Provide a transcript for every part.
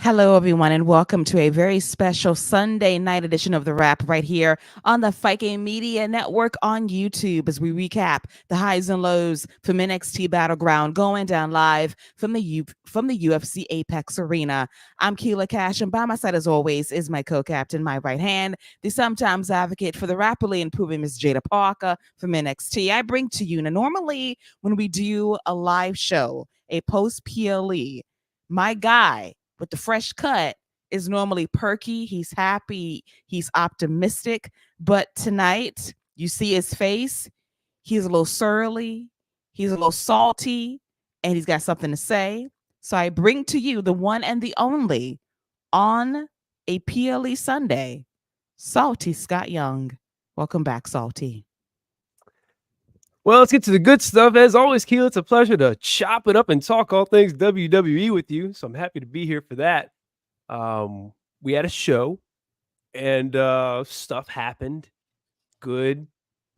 Hello, everyone, and welcome to a very special Sunday night edition of The Wrap right here on the Fight Game Media Network on YouTube as we recap the highs and lows from NXT Battleground going down live from the UFC Apex Arena. I'm Keila Cash, and by my side, as always, is my co-captain, my right hand, the sometimes advocate for the rapidly improving Miss Jada Parker from NXT. I bring to you, now normally when we do a live show, a post PLE, my guy with the fresh cut is normally perky. He's happy. He's optimistic. But tonight, you see his face. He's a little surly. He's a little salty. And he's got something to say. So I bring to you the one and the only on a PLE Sunday, Salty Scott Young. Welcome back, Salty. Well, let's get to the good stuff. As always, Keila, it's a pleasure to chop it up and talk all things WWE with you. So I'm happy to be here for that. We had a show and stuff happened. Good,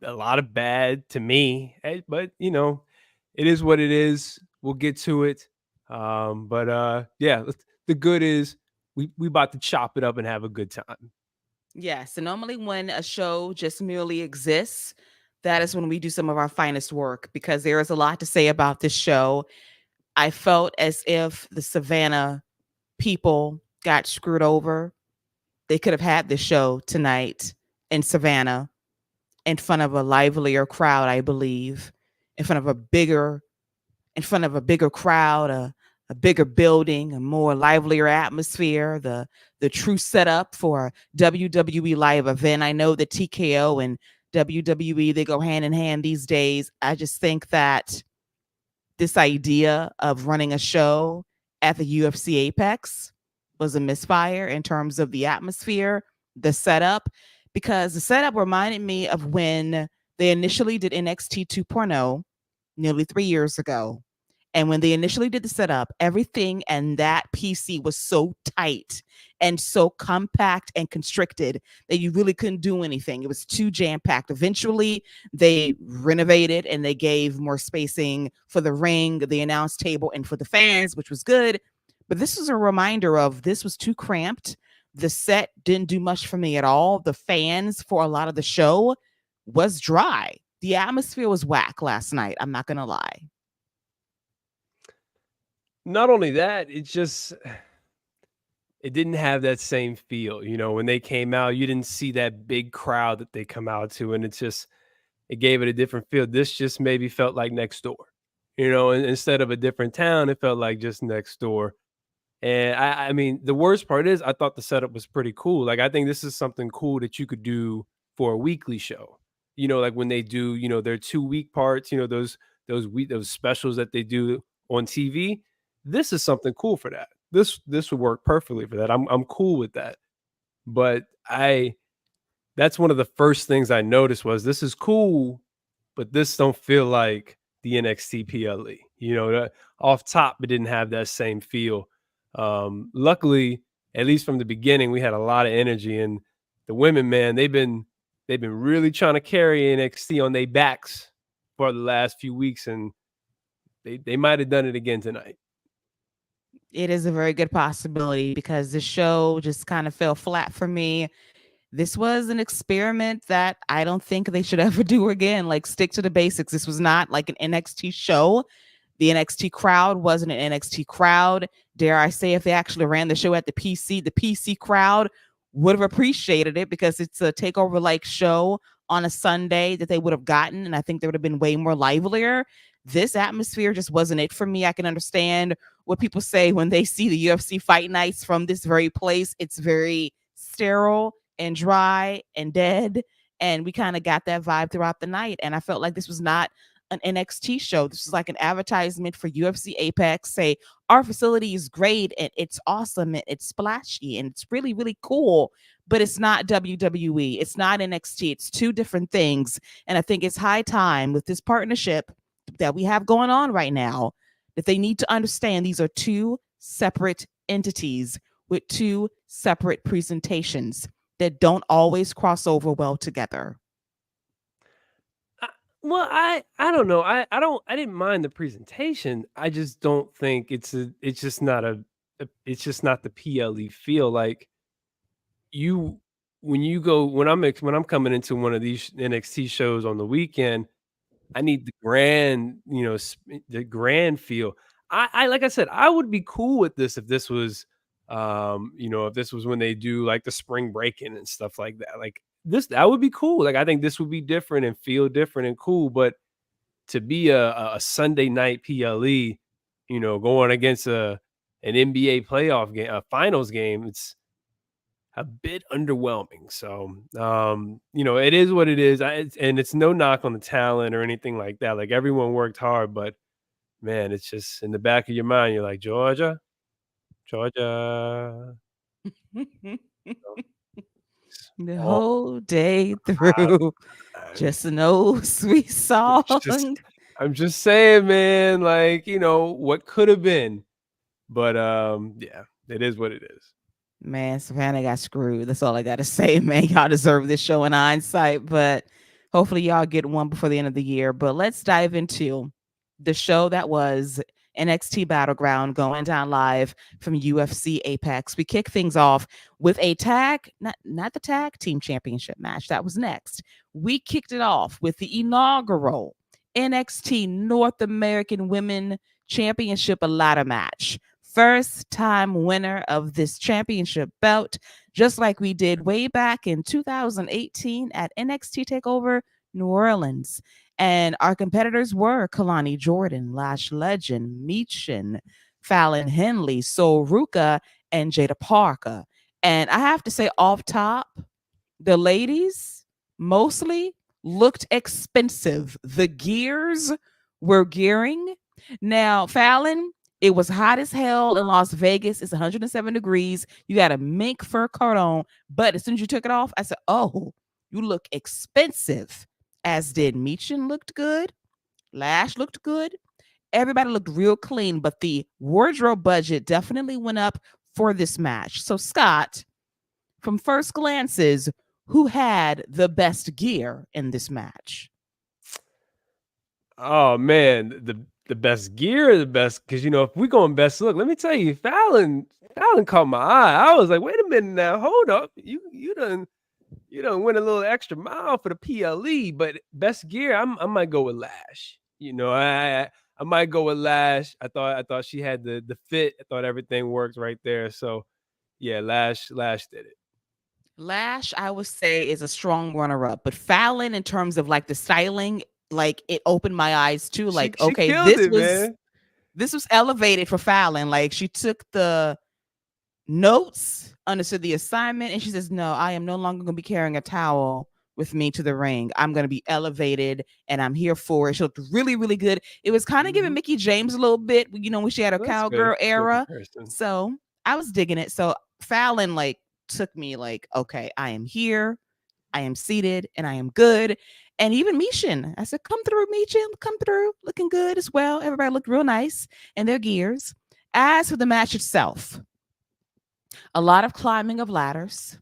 a lot of bad to me. But, it is what it is. We'll get to it. Yeah, the good is we about to chop it up and have a good time. Yes. And normally, when a show just merely exists, that is when we do some of our finest work because there is a lot to say about this show. I felt as if the Savannah people got screwed over. They could have had this show tonight in Savannah in front of a livelier crowd, I believe, in front of a bigger crowd, a bigger building, a more livelier atmosphere, the true setup for a WWE live event. I know that TKO and WWE, they go hand in hand these days. I just think that this idea of running a show at the UFC Apex was a misfire in terms of the atmosphere, the setup, because the setup reminded me of when they initially did NXT 2.0 nearly 3 years ago. And when they initially did the setup, everything and that PC was so tight and so compact and constricted that you really couldn't do anything. It was too jam packed. Eventually, they renovated and they gave more spacing for the ring, the announce table, and for the fans, which was good. But this was a reminder of this was too cramped. The set didn't do much for me at all. The fans for a lot of the show was dry. The atmosphere was whack last night. I'm not going to lie. Not only that, it didn't have that same feel. When they came out, you didn't see that big crowd that they come out to, and it gave it a different feel. This just maybe felt like next door. And instead of a different town, it felt like just next door. And I mean, the worst part is I thought the setup was pretty cool. Like, I think this is something cool that you could do for a weekly show. Like when they do, their 2 week parts, those specials that they do on TV. This is something cool for that. This would work perfectly for that. I'm cool with that. But that's one of the first things I noticed was this is cool, but this don't feel like the NXT PLE. Off top, it didn't have that same feel. Luckily, at least from the beginning, we had a lot of energy, and the women, man, they've been really trying to carry NXT on their backs for the last few weeks, and they might have done it again tonight. It is a very good possibility because the show just kind of fell flat for me. This was an experiment that I don't think they should ever do again. Like, stick to the basics. This was not like an NXT show. The NXT crowd wasn't an NXT crowd. Dare I say, if they actually ran the show at the PC crowd would have appreciated it because it's a takeover like show on a Sunday that they would have gotten. And I think they would have been way more livelier. This atmosphere just wasn't it for me. I can understand what people say when they see the UFC fight nights from this very place. It's very sterile and dry and dead. And we kind of got that vibe throughout the night. And I felt like this was not an NXT show. This is like an advertisement for UFC Apex. Say, our facility is great and it's awesome and it's splashy and it's really, really cool, but it's not WWE. It's not NXT. It's two different things. And I think it's high time with this partnership that we have going on right now that they need to understand these are two separate entities with two separate presentations that don't always cross over well together. Well, I don't know. I didn't mind the presentation. I just don't think it's just not a it's just not the PLE feel. Like you when you go when I'm coming into one of these NXT shows on the weekend, I need the grand, the grand feel. I like I said, I would be cool with this if this was, if this was when they do like the spring break-in and stuff like that. Like this, that would be cool. Like I think this would be different and feel different and cool. But to be a Sunday night PLE, going against an NBA playoff game, a finals game, it's a bit underwhelming. So, it is what it is. And it's no knock on the talent or anything like that. Like everyone worked hard, but man, it's just in the back of your mind. You're like, Georgia, Georgia. The Oh, whole day I, through. I, Just an old sweet it's just, song. I'm just saying, man, like, what could have been. But yeah, it is what it is. Man, Savannah got screwed. That's all I gotta say, man. Y'all deserve this show in hindsight, but hopefully y'all get one before the end of the year. But let's dive into the show that was NXT Battleground going down live from UFC Apex. We kick things off with a tag, not the tag team championship match. That was next. We kicked it off with the inaugural NXT North American Women Championship ladder match. First time winner of this championship belt, just like we did way back in 2018 at NXT TakeOver New Orleans. And our competitors were Kalani Jordynne, Lash Legend, Meechin, Fallon Henley, Sol Ruka, and Jada Parker. And I have to say, off top, the ladies mostly looked expensive. The gears were gearing. Now, Fallon, it was hot as hell in Las Vegas. It's 107 degrees. You got a mink fur coat on. But as soon as you took it off, I said, oh, you look expensive. As did Meechin looked good. Lash looked good. Everybody looked real clean, but the wardrobe budget definitely went up for this match. So, Scott, from first glances, who had the best gear in this match? Oh man, the best gear, the best because if we going best look, let me tell you, Fallon caught my eye. I was like, wait a minute now, hold up, you done went a little extra mile for the PLE, but best gear, I might go with Lash. I might go with Lash. I thought she had the fit. I thought everything worked right there. So yeah, Lash did it. Lash, I would say, is a strong runner up, but Fallon, in terms of like the styling, like it opened my eyes too. Like, She okay, killed this it, was man. this was elevated for Fallon. Like she took the notes, understood the assignment, and she says, no, I am no longer going to be carrying a towel with me to the ring. I'm going to be elevated and I'm here for it. She looked really, really good. It was kind of giving Mhm. Mickey James a little bit, when she had a Well, that's good. cowgirl Good era. comparison. So I was digging it. So Fallon like took me like, okay, I am here, I am seated, and I am good. And even Meechin, I said, come through, Meechin, come through, looking good as well. Everybody looked real nice in their gears. As for the match itself, a lot of climbing of ladders,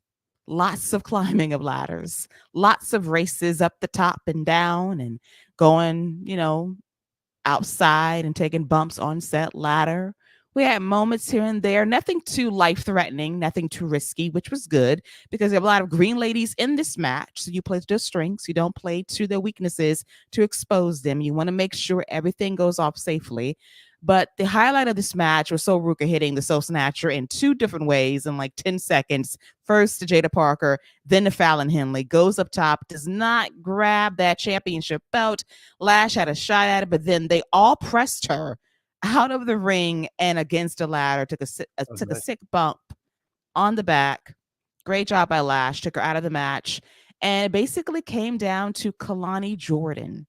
lots of climbing of ladders, lots of races up the top and down and going, outside and taking bumps on set ladder. We had moments here and there, nothing too life threatening, nothing too risky, which was good because there are a lot of green ladies in this match. So you play to their strengths, you don't play to their weaknesses to expose them. You want to make sure everything goes off safely. But the highlight of this match was Sol Ruka hitting the Soul Snatcher in two different ways in like 10 seconds. First to Jada Parker, then to Fallon Henley. Goes up top, does not grab that championship belt. Lash had a shot at it, but then they all pressed her out of the ring and against a ladder. Took That was a nice. sick bump on the back. Great job by Lash. Took her out of the match, and it basically came down to Kalani Jordynne,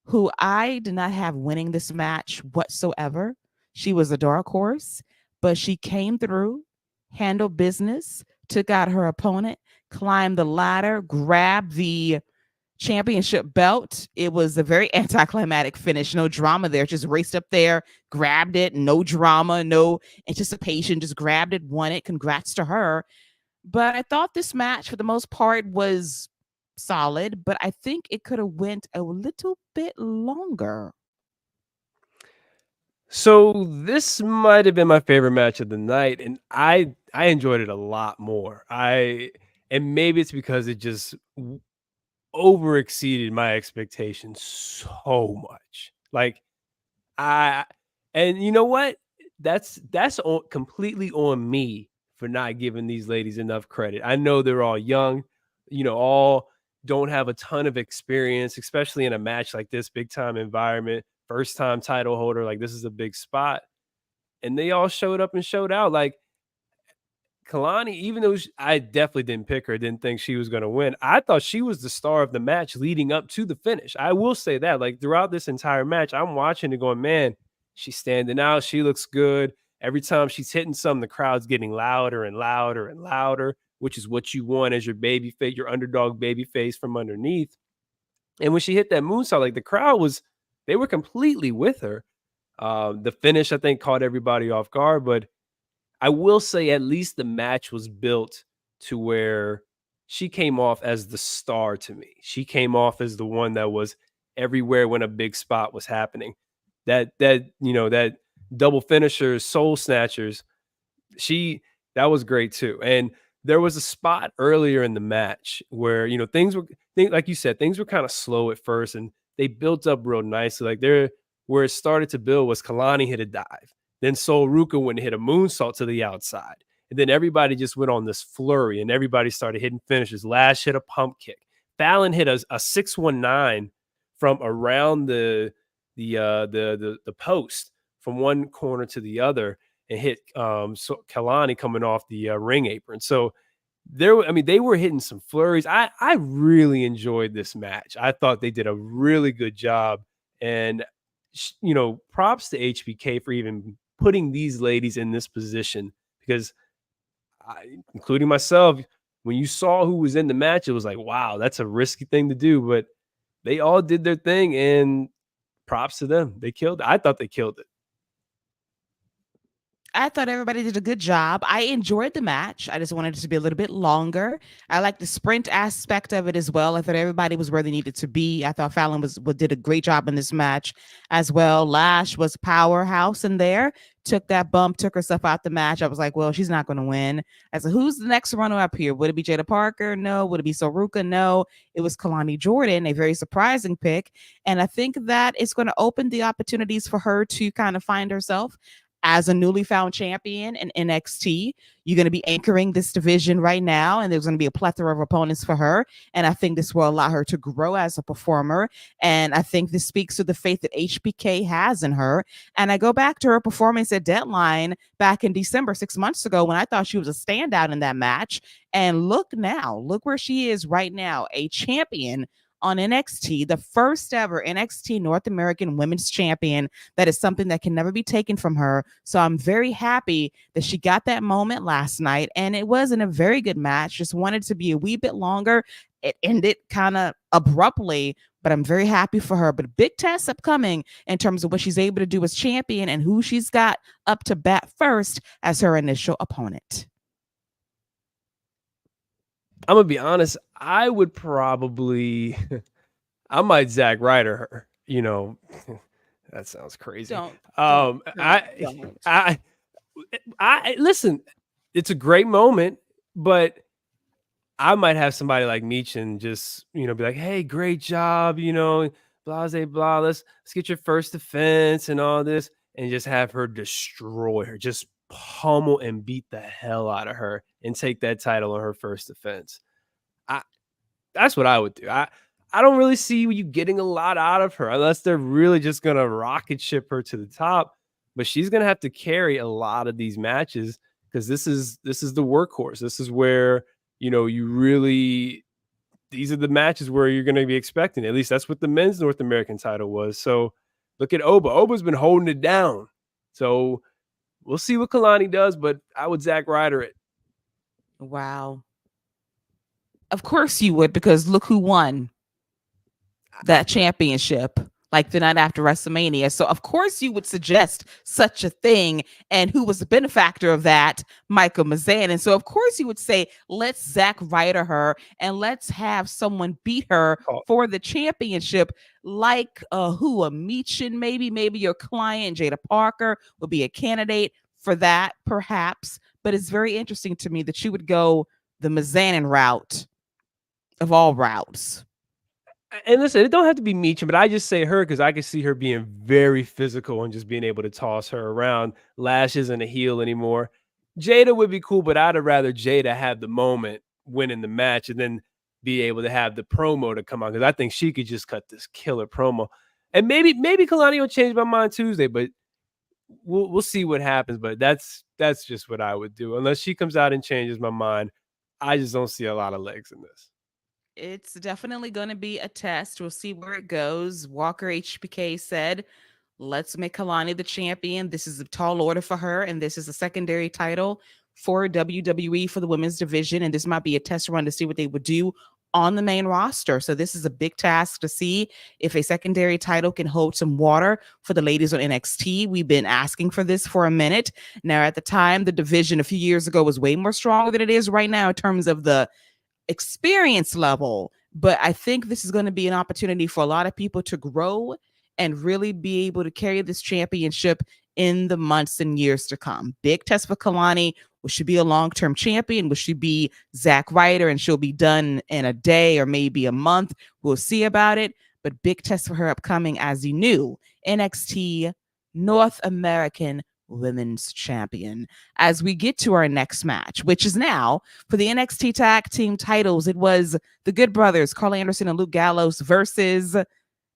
who I did not have winning this match whatsoever. She was a dark horse, but she came through, handled business, took out her opponent, climbed the ladder, grabbed the championship belt. It was a very anticlimactic finish. No drama there. Just raced up there, grabbed it. No drama, no anticipation. Just grabbed it, won it. Congrats to her. But I thought this match, for the most part, was solid. But I think it could have went a little bit longer. So this might have been my favorite match of the night, and I enjoyed it a lot more. I and maybe it's because it just over exceeded my expectations so much. Like I and you know what? That's completely on me for not giving these ladies enough credit. I know they're all young, all don't have a ton of experience, especially in a match like this, big time environment, first time title holder. Like this is a big spot, and they all showed up and showed out. Like Kalani, even though I definitely didn't pick her, didn't think she was going to win, I thought she was the star of the match leading up to the finish. I will say that. Like throughout this entire match, I'm watching and going, man, she's standing out. She looks good. Every time she's hitting some, the crowd's getting louder and louder and louder, which is what you want as your baby face, your underdog baby face from underneath. And when she hit that moonsault, like the crowd they were completely with her. The finish, I think, caught everybody off guard, but I will say at least the match was built to where she came off as the star to me. She came off as the one that was everywhere when a big spot was happening. That double finishers, soul snatchers, she that was great too. And there was a spot earlier in the match where like you said, things were kind of slow at first, and they built up real nicely. Like there, where it started to build was Kalani hit a dive, then Sol Ruka went and hit a moonsault to the outside, and then everybody just went on this flurry, and everybody started hitting finishes. Lash hit a pump kick. Fallon hit a 619 from around the post from one corner to the other, and hit Kalani coming off the ring apron. So they were hitting some flurries. I really enjoyed this match. I thought they did a really good job, and props to HBK for even putting these ladies in this position, because including myself, when you saw who was in the match, it was like, wow, that's a risky thing to do, but they all did their thing, and props to them. They killed it. I thought they killed it. I thought everybody did a good job. I enjoyed the match. I just wanted it to be a little bit longer. I like the sprint aspect of it as well. I thought everybody was where they needed to be. I thought Fallon did a great job in this match as well. Lash was powerhouse in there. Took that bump, took herself out the match. I was like, well, she's not going to win. I said, who's the next runner up here? Would it be Jada Parker? No. Would it be Soruka? No. It was Kalani Jordynne, a very surprising pick. And I think that it's going to open the opportunities for her to kind of find herself as a newly found champion in NXT. You're going to be anchoring this division right now, and there's going to be a plethora of opponents for her. And I think this will allow her to grow as a performer. And I think this speaks to the faith that HBK has in her. And I go back to her performance at Deadline back in December, 6 months ago, when I thought she was a standout in that match. And look now, look where she is right now, a champion on NXT, the first ever NXT North American Women's Champion. That is something that can never be taken from her. So I'm very happy that she got that moment last night, and it wasn't a very good match. Just wanted to be a wee bit longer. It ended kind of abruptly, but I'm very happy for her. But big test upcoming in terms of what she's able to do as champion and who she's got up to bat first as her initial opponent. I'm gonna be honest. I would probably, I might Zack Ryder her. That sounds crazy. Don't. I listen. It's a great moment, but I might have somebody like Meechin just be like, "Hey, great job," blah blah blah. Let's get your first defense and all this, and just have her destroy her, just pummel and beat the hell out of her, and take that title on her first defense. That's what I would do. I don't really see you getting a lot out of her unless they're really just gonna rocket ship her to the top. But she's gonna have to carry a lot of these matches, because this is the workhorse. This is where you really, these are the matches where you're gonna be expecting. At least that's what the men's North American title was. So look at Oba. Oba's been holding it down. So we'll see what Kalani does, but I would Zack Ryder it. Wow. Of course you would, because look who won that championship. like the night after WrestleMania. So of course you would suggest such a thing. And who was the benefactor of that? Michael Mazan. And so of course you would say, let's Zack Ryder her and let's have someone beat her Call, for the championship, like who, a Meechin, maybe your client Jada Parker would be a candidate for that, perhaps. But it's very interesting to me that you would go the Mazanin route of all routes. and listen, it don't have to be Meechin, but I just say her because I can see her being very physical and just being able to toss her around. Lash isn't a heel anymore. Jada would be cool, but I'd rather Jada have the moment, winning the match, and then be able to have the promo to come on, because I think she could just cut this killer promo. And maybe Kalani will change my mind Tuesday, but we'll see what happens. But that's just what I would do. Unless she comes out and changes my mind, I just don't see a lot of legs in this. It's definitely going to be a test. We'll see where it goes. Walker HBK said, let's make Kalani the champion. This is a tall order for her, and this is a secondary title for WWE for the women's division. And this might be a test run to see what they would do on the main roster. So this is a big task to see if a secondary title can hold some water for the ladies on NXT. We've been asking for this for a minute. Now, at the time, the division a few years ago was way more stronger than it is right now in terms of the experience level. But I think this is going to be an opportunity for a lot of people to grow and really be able to carry this championship in the months and years to come. Big test for Kalani. Will she be a long-term champion? Will she be Zack Ryder and she'll be done in a day or maybe a month? We'll see about it. But big test for her upcoming as the new NXT North American Women's Champion. As we get to our next match, which is now for the NXT Tag Team titles, it was the Good Brothers, Carl Anderson and Luke Gallows versus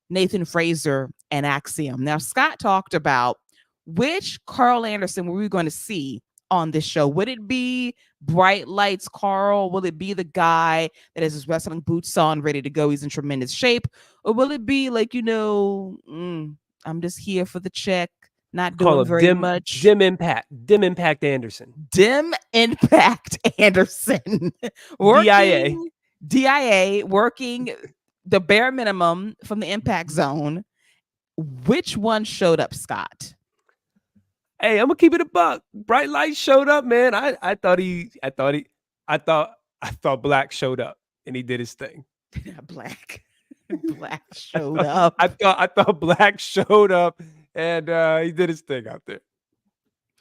Nathan Frazer and Axiom. Now, Scott talked about which Carl Anderson were we going to see on this show. Would it be Bright Lights Carl? Will it be the guy that has his wrestling boots on, ready to go? He's in tremendous shape. Or will it be like, I'm just here for the check, not doing very much. Dim Impact Anderson. Dim Impact Anderson. DIA, working the bare minimum from the Impact Zone. Which one showed up, Scott? Hey, I'm gonna keep it a buck. Bright Light showed up, man. I thought Black showed up and he did his thing. Black showed up. I thought Black showed up and he did his thing out there.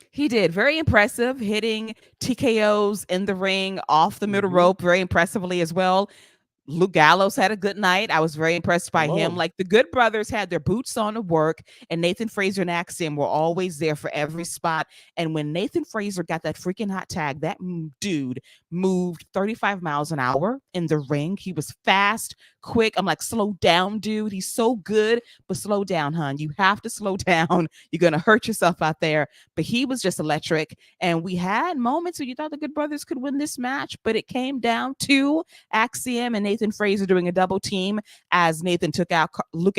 He did. Very impressive, hitting TKOs in the ring, off the middle rope, very impressively as well. Luke Gallows had a good night. I was very impressed by him. Like, the Good Brothers had their boots on to work, and Nathan Frazer and Axiom were always there for every spot. And when Nathan Frazer got that freaking hot tag, that dude moved 35 miles an hour in the ring. He was fast, quick. I'm like, slow down, dude. He's so good, but slow down, hon. You have to slow down. You're going to hurt yourself out there. But he was just electric. And we had moments where you thought the Good Brothers could win this match, but it came down to Axiom and Nathan Frazer doing a double team as Nathan took out Luke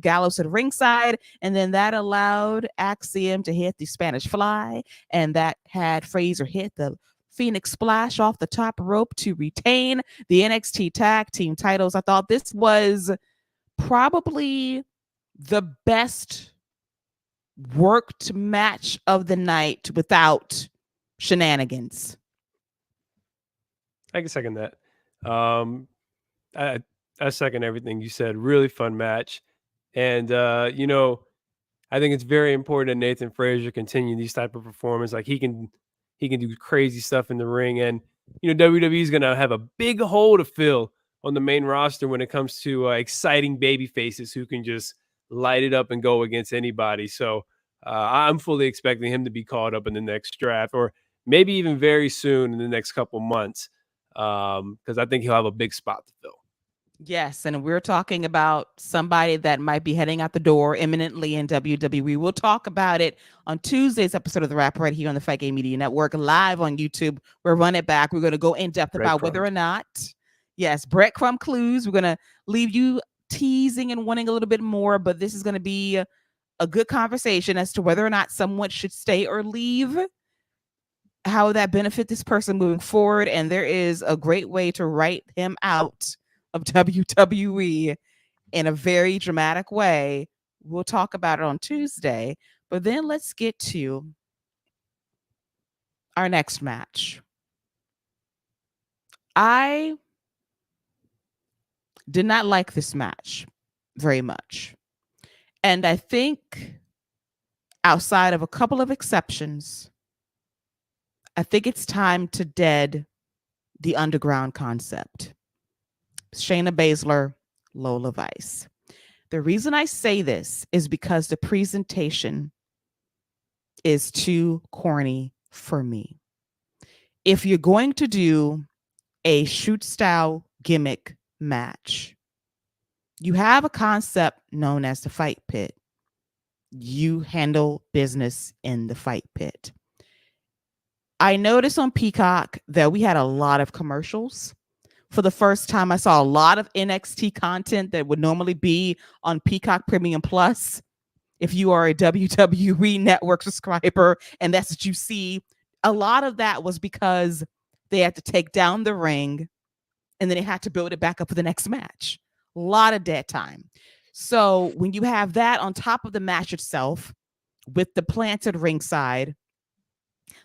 Gallows at ringside, and then that allowed Axiom to hit the Spanish Fly, and that had Frazer hit the Phoenix Splash off the top rope to retain the NXT Tag Team titles. I thought this was probably the best worked match of the night without shenanigans. I can second that. I second everything you said. Really fun match. And, I think it's very important that Nathan Frazer continue these type of performances. Like, he can do crazy stuff in the ring. And, WWE is going to have a big hole to fill on the main roster when it comes to exciting baby faces who can just light it up and go against anybody. So I'm fully expecting him to be called up in the next draft, or maybe even very soon in the next couple months. Because I think he'll have a big spot to fill. Yes, and we're talking about somebody that might be heading out the door imminently in WWE. We'll talk about it on Tuesday's episode of The Wrap right here on the Fight Game Media Network, live on YouTube. We'll run it back. We're going to go in depth about whether or not, yes, breadcrumb clues. We're going to leave you teasing and wanting a little bit more, but this is going to be a good conversation as to whether or not someone should stay or leave, how that benefit this person moving forward. And there is a great way to write him out of WWE in a very dramatic way We'll talk about it on Tuesday. But then let's get to our next match. I did not like this match very much. And I think, outside of a couple of exceptions, I think it's time to dead the underground concept. Shayna Baszler, Lola Vice. The reason I say this is because the presentation is too corny for me. If you're going to do a shoot style gimmick match, you have a concept known as the fight pit. You handle business in the fight pit. I noticed on Peacock that we had a lot of commercials. For the first time, I saw a lot of NXT content that would normally be on Peacock Premium Plus. If you are a WWE Network subscriber and that's what you see, a lot of that was because they had to take down the ring and then they had to build it back up for the next match. A lot of dead time. So when you have that on top of the match itself, with the planted ringside,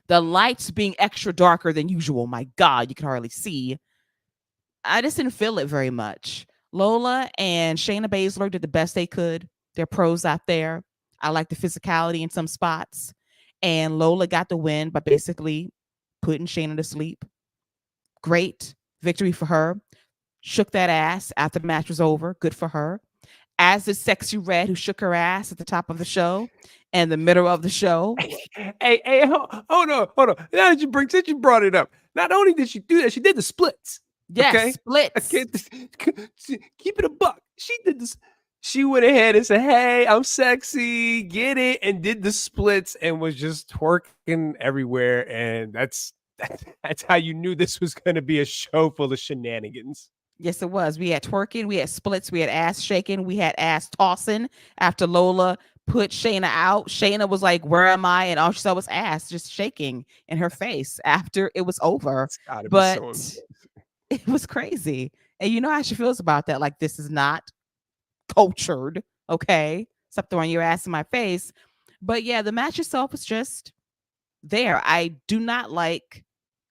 the lights being extra darker than usual, my God, you can hardly see. I just didn't feel it very much. Lola and Shayna Baszler did the best they could. They're pros out there. I like the physicality in some spots. And Lola got the win by basically putting Shayna to sleep. Great victory for her. Shook that ass after the match was over. Good for her. As did Sexy Red, who shook her ass at the top of the show and the middle of the show. Hey, hold on. Now that since you brought it up, not only did she do that, she did the splits. Yes, Okay, splits. keep it a buck. She did this. She went ahead and said, "Hey, I'm sexy, get it," and did the splits and was just twerking everywhere. And that's how you knew this was going to be a show full of shenanigans. Yes, it was. We had twerking, we had splits, we had ass shaking, we had ass tossing after Lola put Shayna out. Shayna was like, "Where am I?" And all she saw was ass just shaking in her face after it was over. It's got to be But so embarrassing. it was crazy. And you know how she feels about that. Like, this is not cultured. Okay. Stop throwing your ass in my face. But yeah, the match itself was just there. I do not like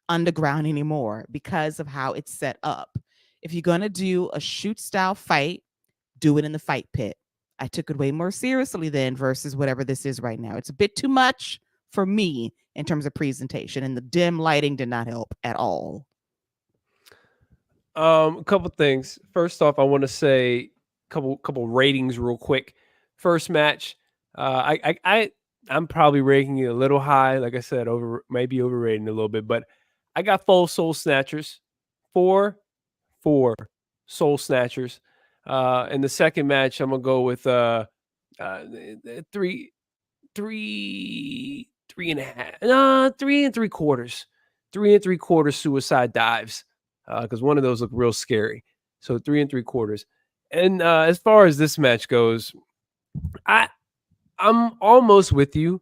Underground anymore because of how it's set up. If you're going to do a shoot style fight, do it in the fight pit. I took it way more seriously then versus whatever this is right now. It's a bit too much for me in terms of presentation, and the dim lighting did not help at all. A couple things. First off, I want to say couple ratings real quick. First match, I'm probably ranking it a little high. Like I said, maybe overrating a little bit, but I got full Soul Snatchers, four Soul Snatchers. In the second match, I'm gonna go with three, three and a half, 3 3/4, 3 3/4 suicide dives, because one of those looked real scary. So 3 3/4. And as far as this match goes, I'm almost with you.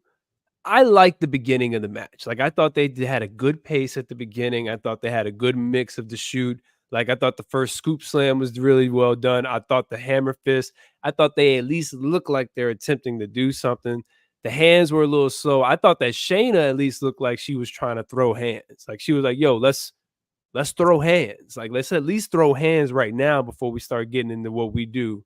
I liked the beginning of the match. Like, I thought they had a good pace at the beginning. I thought they had a good mix of the shoot. Like, I thought the first scoop slam was really well done. I thought the hammer fist, I thought they at least looked like they're attempting to do something. The hands were a little slow. I thought that Shayna at least looked like she was trying to throw hands. Like, she was like, "Yo, let's throw hands. Like, let's at least throw hands right now before we start getting into what we do,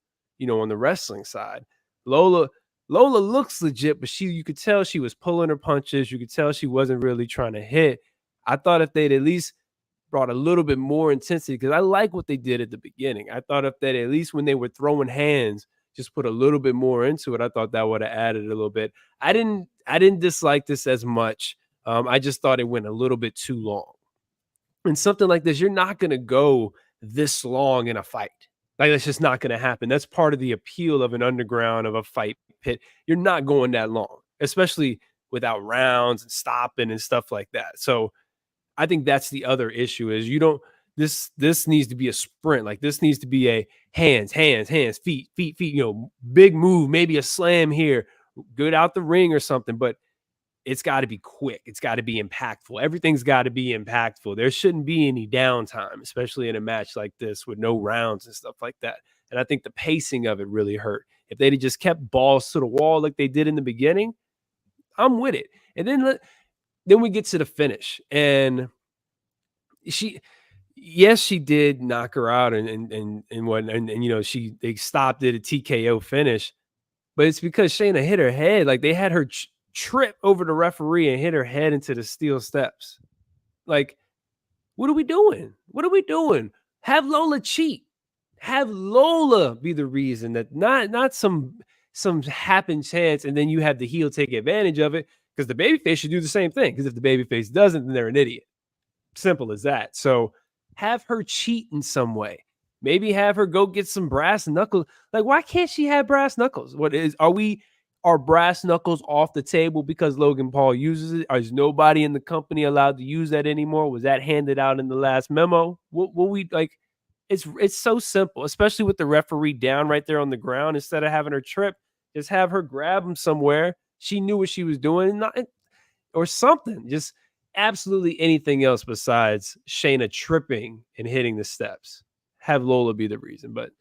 on the wrestling side." Lola looks legit, but you could tell she was pulling her punches. You could tell she wasn't really trying to hit. I thought if they'd at least brought a little bit more intensity, because I like what they did at the beginning. I thought if that at least when they were throwing hands, just put a little bit more into it, I thought that would have added a little bit. I didn't dislike this as much. I just thought it went a little bit too long. And something like this, you're not going to go this long in a fight. Like, that's just not going to happen. That's part of the appeal of an underground, of a fight pit. You're not going that long, especially without rounds and stopping and stuff like that. So I think that's the other issue is this needs to be a sprint. Like, this needs to be a hands, feet, big move, maybe a slam here, good out the ring or something. But it's got to be quick. It's got to be impactful. Everything's got to be impactful. There shouldn't be any downtime, especially in a match like this with no rounds and stuff like that. And I think the pacing of it really hurt. If they'd have just kept balls to the wall like they did in the beginning, I'm with it. And then we get to the finish, and she, yes, she did knock her out, and what, and they stopped it a TKO finish, but it's because Shayna hit her head. Like, they had her trip over the referee and hit her head into the steel steps. Like, what are we doing? What are we doing? Have Lola cheat. Have Lola be the reason, that not some happen chance, and then you have the heel take advantage of it, because the babyface should do the same thing. Because if the babyface doesn't, then they're an idiot. Simple as that. So have her cheat in some way. Maybe have her go get some brass knuckles. Like, why can't she have brass knuckles? Are brass knuckles off the table because Logan Paul uses it? Is nobody in the company allowed to use that anymore? Was that handed out in the last memo? What we like? It's so simple, especially with the referee down right there on the ground. Instead of having her trip, just have her grab him somewhere. She knew what she was doing, or something. Just absolutely anything else besides Shayna tripping and hitting the steps. Have Lola be the reason. But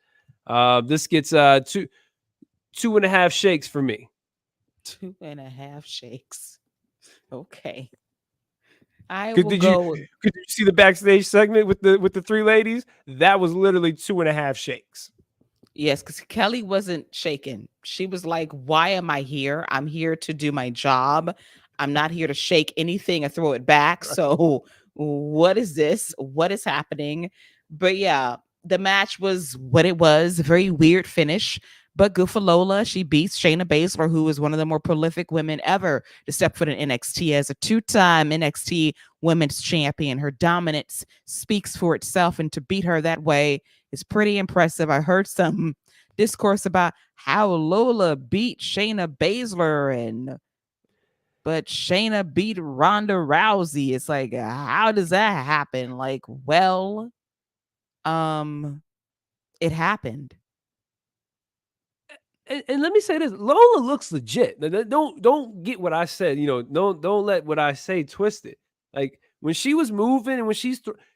this gets 2.5 shakes for me. 2.5 shakes. Okay. I Could will did go. you could you see the backstage segment with the three ladies? That was literally 2.5 shakes. Yes, because Kelly wasn't shaken. She was like, "Why am I here? I'm here to do my job. I'm not here to shake anything and throw it back. So, what is this? What is happening?" But yeah, the match was what it was. Very weird finish, but good for Lola. She beats Shayna Baszler, who is one of the more prolific women ever to step foot in NXT as a two-time NXT Women's Champion. Her dominance speaks for itself, and to beat her that way is pretty impressive. I heard some discourse about how Lola beat Shayna Baszler, but Shayna beat Ronda Rousey. It's like, how does that happen? Like, well, it happened. And let me say this: Lola looks legit. Don't get what I said. Don't let what I say twist it. Like, when she was moving and when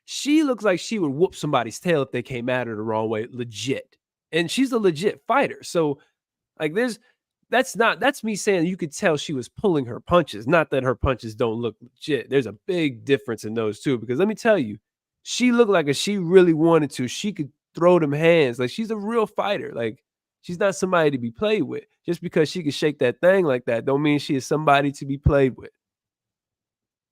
she looks like she would whoop somebody's tail if they came at her the wrong way. Legit, and she's a legit fighter. So, like, that's me saying you could tell she was pulling her punches. Not that her punches don't look legit. There's a big difference in those two, because let me tell you, she looked like if she really wanted to, she could throw them hands. Like, she's a real fighter. Like, she's not somebody to be played with. Just because she can shake that thing like that don't mean she is somebody to be played with.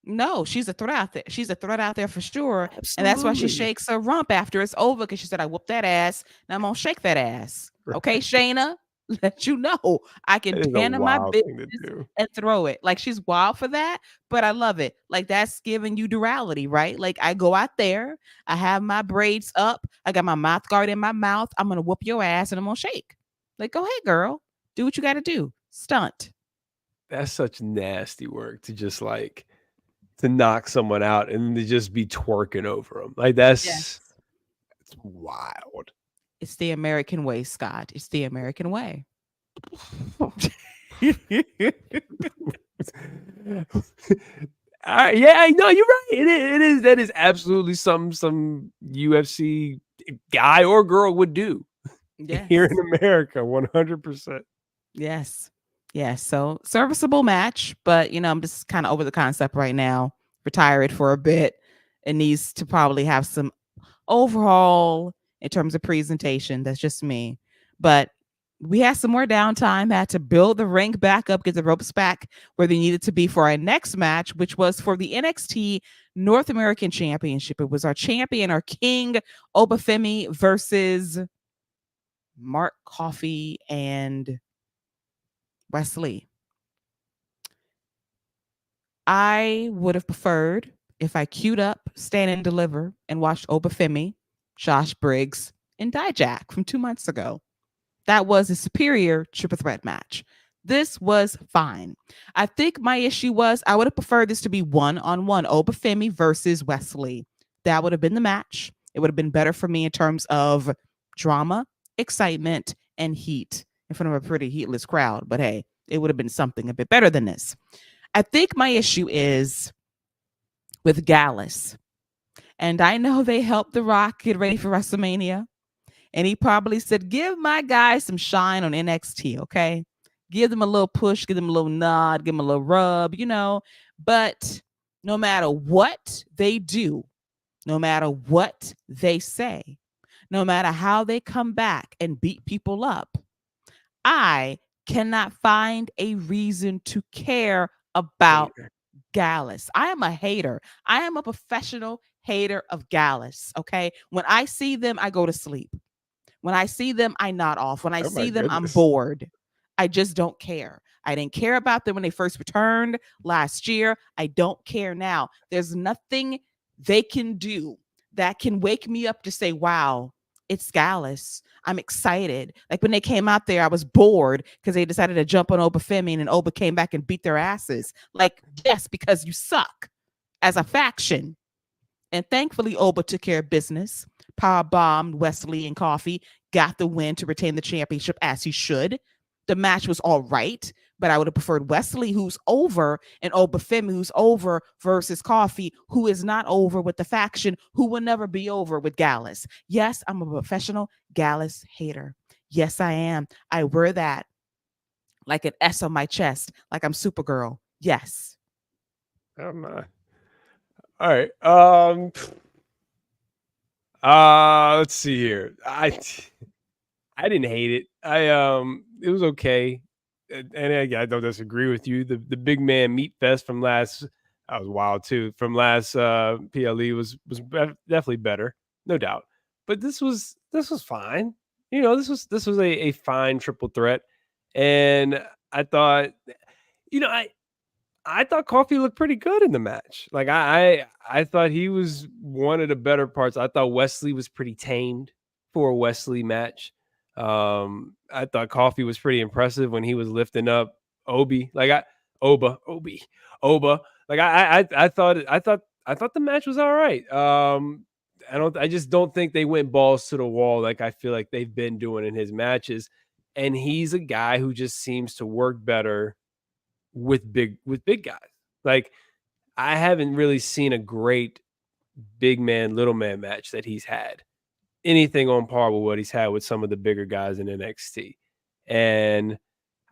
No, she's a threat out there. She's a threat out there for sure. And that's why she Absolutely. shakes her rump after it's over, because she said, "I whooped that ass. Now I'm going to shake that ass." Okay, Shayna, let you know I can That is a handle my wild business thing to do. and throw it. Like, she's wild for that, but I love it. Like, that's giving you duality, right? Like, I go out there, I have my braids up, I got my mouth guard in my mouth. I'm going to whoop your ass and I'm going to shake. Like, go ahead, girl. Do what you got to do. Stunt. That's such nasty work to just like to knock someone out and to just be twerking over them. Like, that's Yes. wild. It's the American way, Scott. It's the American way. Yeah, no, you're right. It is. That is absolutely something some UFC guy or girl would do here Yes. in America. 100%. Yes. Yes. So serviceable match, but I'm just kind of over the concept right now. Retire it for a bit. It needs to probably have some overhaul in terms of presentation. That's just me. But we had some more downtime, had to build the ring back up, get the ropes back where they needed to be for our next match, which was for the NXT North American Championship. It was our champion, our king, Obafemi, versus Mark Coffey and Wesley. I would have preferred if I queued up Stand and Deliver and watched Obafemi, Josh Briggs, and Dijak from 2 months ago. That was a superior triple threat match. This was fine. I think my issue was I would have preferred this to be one-on-one, Obafemi versus Wesley. That would have been the match. It would have been better for me in terms of drama, excitement, and heat in front of a pretty heatless crowd. But hey, it would have been something a bit better than this. I think my issue is with Gallus. And I know they helped The Rock get ready for WrestleMania. And he probably said, give my guys some shine on NXT, okay? Give them a little push, give them a little nod, give them a little rub, But no matter what they do, no matter what they say, no matter how they come back and beat people up, I cannot find a reason to care about Hater. Gallus. I am a hater. I am a professional hater of Gallus. Okay. When I see them, I go to sleep. When I see them, I nod off. When I Oh my see them, I'm goodness. bored. I just don't care. I didn't care about them when they first returned last year. I don't care now. There's nothing they can do that can wake me up to say, wow, it's Gallus. I'm excited. Like when they came out there, I was bored because they decided to jump on Oba Femi and Oba came back and beat their asses. Like, yes, because you suck as a faction. And thankfully, Oba took care of business, power bombed Wesley and Coffee, got the win to retain the championship as he should. The match was all right, but I would have preferred Wesley, who's over, and Oba Femi, who's over, versus Coffee, who is not over with the faction, who will never be over with Gallus. Yes, I'm a professional Gallus hater. Yes, I am. I wear that like an S on my chest, like I'm Supergirl. Yes. Oh my. All right. Let's see here. I didn't hate it. It was okay. And I don't disagree with you. The big man meat fest from last, that was wild too. From last PLE was definitely better, no doubt. But this was fine. This was a fine triple threat, and I thought, you know, I thought Coffee looked pretty good in the match. Like I thought he was one of the better parts. I thought Wesley was pretty tamed for a Wesley match. I thought Coffee was pretty impressive when he was lifting up Obi. Like Oba. Like I thought the match was all right. I just don't think they went balls to the wall like I feel like they've been doing in his matches. And he's a guy who just seems to work better with big guys. Like I haven't really seen a great big man little man match that he's had anything on par with what he's had with some of the bigger guys in NXT. And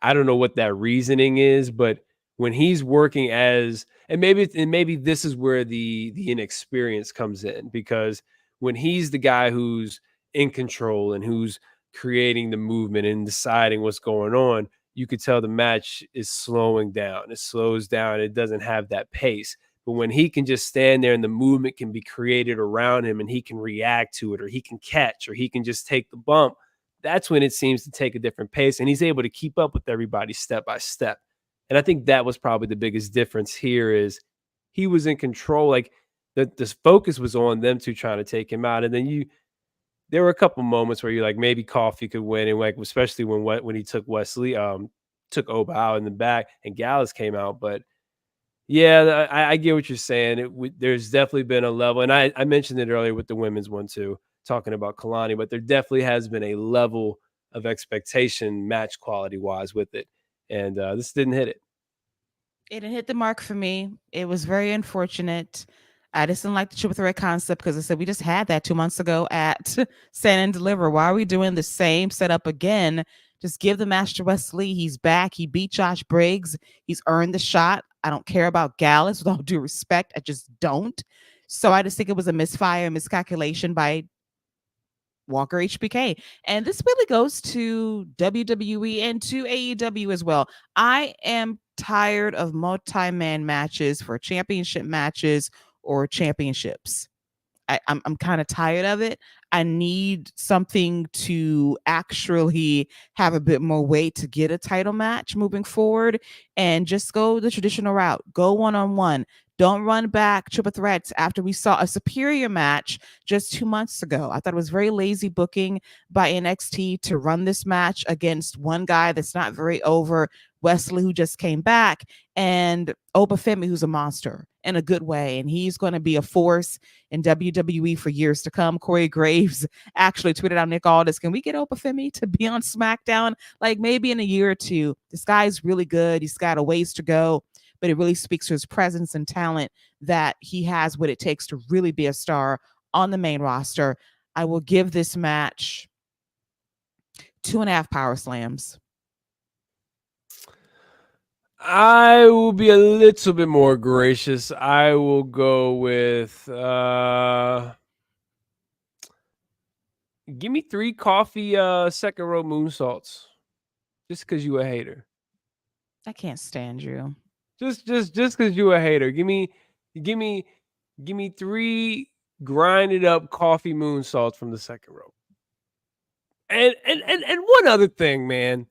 I don't know what that reasoning is, but when he's working as and maybe this is where the inexperience comes in, because when he's the guy who's in control and who's creating the movement and deciding what's going on, you could tell the match is slowing down. It slows down. It doesn't have that pace. But when he can just stand there and the movement can be created around him and he can react to it, or he can catch, or he can just take the bump, that's when it seems to take a different pace. And he's able to keep up with everybody step by step. And I think that was probably the biggest difference here is he was in control. Like the focus was on them two trying to take him out. And then there were a couple moments where you're like, maybe Coffee could win. And like, especially when he took took Oba out in the back and Gallus came out. But yeah, I get what you're saying. There's definitely been a level, and I mentioned it earlier with the women's one too, talking about Kalani, but there definitely has been a level of expectation match quality wise with it. And this didn't hit it. It didn't hit the mark for me. It was very unfortunate. I just didn't like the triple threat concept because I said we just had that 2 months ago at Stand and Deliver. Why are we doing the same setup again? Just give the match to Wesley. He's back. He beat Josh Briggs. He's earned the shot. I don't care about Gallus, with all due respect. I just don't. So I just think it was a misfire, miscalculation by Walker HBK. And this really goes to WWE and to AEW as well. I am tired of multi-man matches for championship matches or championships. I'm kind of tired of it. I need something to actually have a bit more weight to get a title match moving forward, and just go the traditional route. Go one-on-one. Don't run back triple threats after we saw a superior match just 2 months ago. I thought it was very lazy booking by NXT to run this match against one guy that's not very over, Wesley, who just came back, and Oba Femi, who's a monster in a good way. And he's going to be a force in WWE for years to come. Corey Graves actually tweeted out Nick Aldis, can we get Oba Femi to be on SmackDown? Like maybe in a year or two. This guy's really good. He's got a ways to go, but it really speaks to his presence and talent that he has what it takes to really be a star on the main roster. I will give this match 2.5 power slams. I will be a little bit more gracious. I will go with give me 3 coffee second row moonsaults. Just cause you a hater. I can't stand you. Just cause you a hater. Give me give me 3 grinded up coffee moonsaults from the second row. And one other thing, man.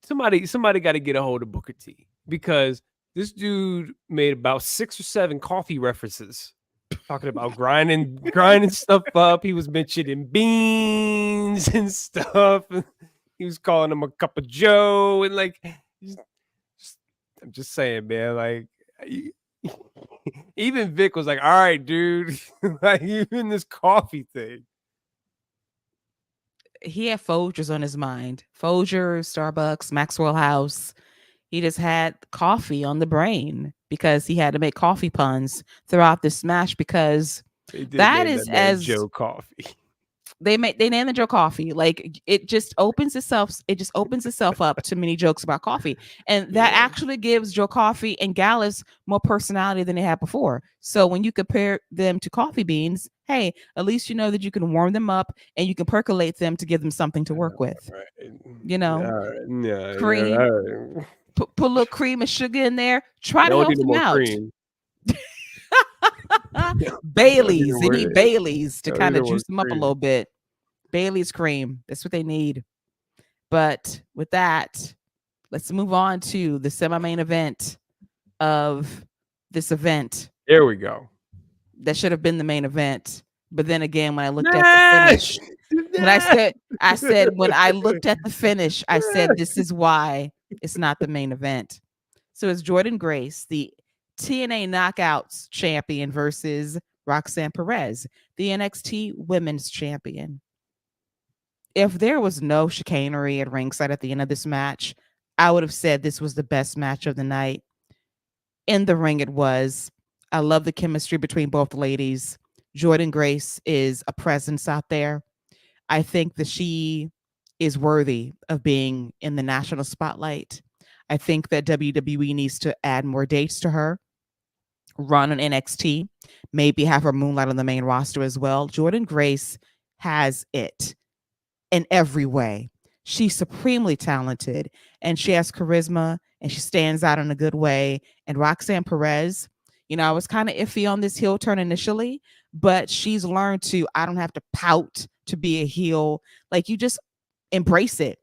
Somebody got to get a hold of Booker T, because this dude made about 6 or 7 coffee references, talking about grinding stuff up. He was mentioning beans and stuff. And he was calling him a cup of Joe, and like, I'm just saying, man. Like, even Vic was like, "All right, dude." Like, even this coffee thing. He had Folgers on his mind. Folgers, Starbucks, Maxwell House. He just had coffee on the brain because he had to make coffee puns throughout this match, because They did that name is that man as Joe Coffee. they named the Joe Coffee. Like, it just opens itself up to many jokes about coffee. And that Yeah. actually gives Joe Coffee and Gallus more personality than they had before. So when you compare them to coffee beans, hey, at least you know that you can warm them up and you can percolate them to give them something to work with. Right. You know, Yeah, cream, right. put a little cream and sugar in there. Try to Don't help need no them more out. cream. Don't need no Baileys. They more. need Baileys to Don't need kind no of more juice them up a cream. little bit. Bailey's cream. That's what they need. But with that, let's move on to the semi-main event of this event There we go. that should have been the main event. But then again, when I looked at the Nash! finish, I said when I looked at the finish, I said this is why it's not the main event. So it's Jordynne Grace, the TNA Knockouts champion, versus Roxanne Perez, the NXT Women's Champion. If there was no chicanery at ringside at the end of this match, I would have said this was the best match of the night. In the ring, it was. I love the chemistry between both ladies. Jordynne Grace is a presence out there. I think that she is worthy of being in the national spotlight. I think that WWE needs to add more dates to her, run on NXT, maybe have her moonlight on the main roster as well. Jordynne Grace has it in every way. She's supremely talented and she has charisma and she stands out in a good way. And Roxanne Perez, I was kind of iffy on this heel turn initially, but she's learned to, I don't have to pout to be a heel. Like, you just embrace it.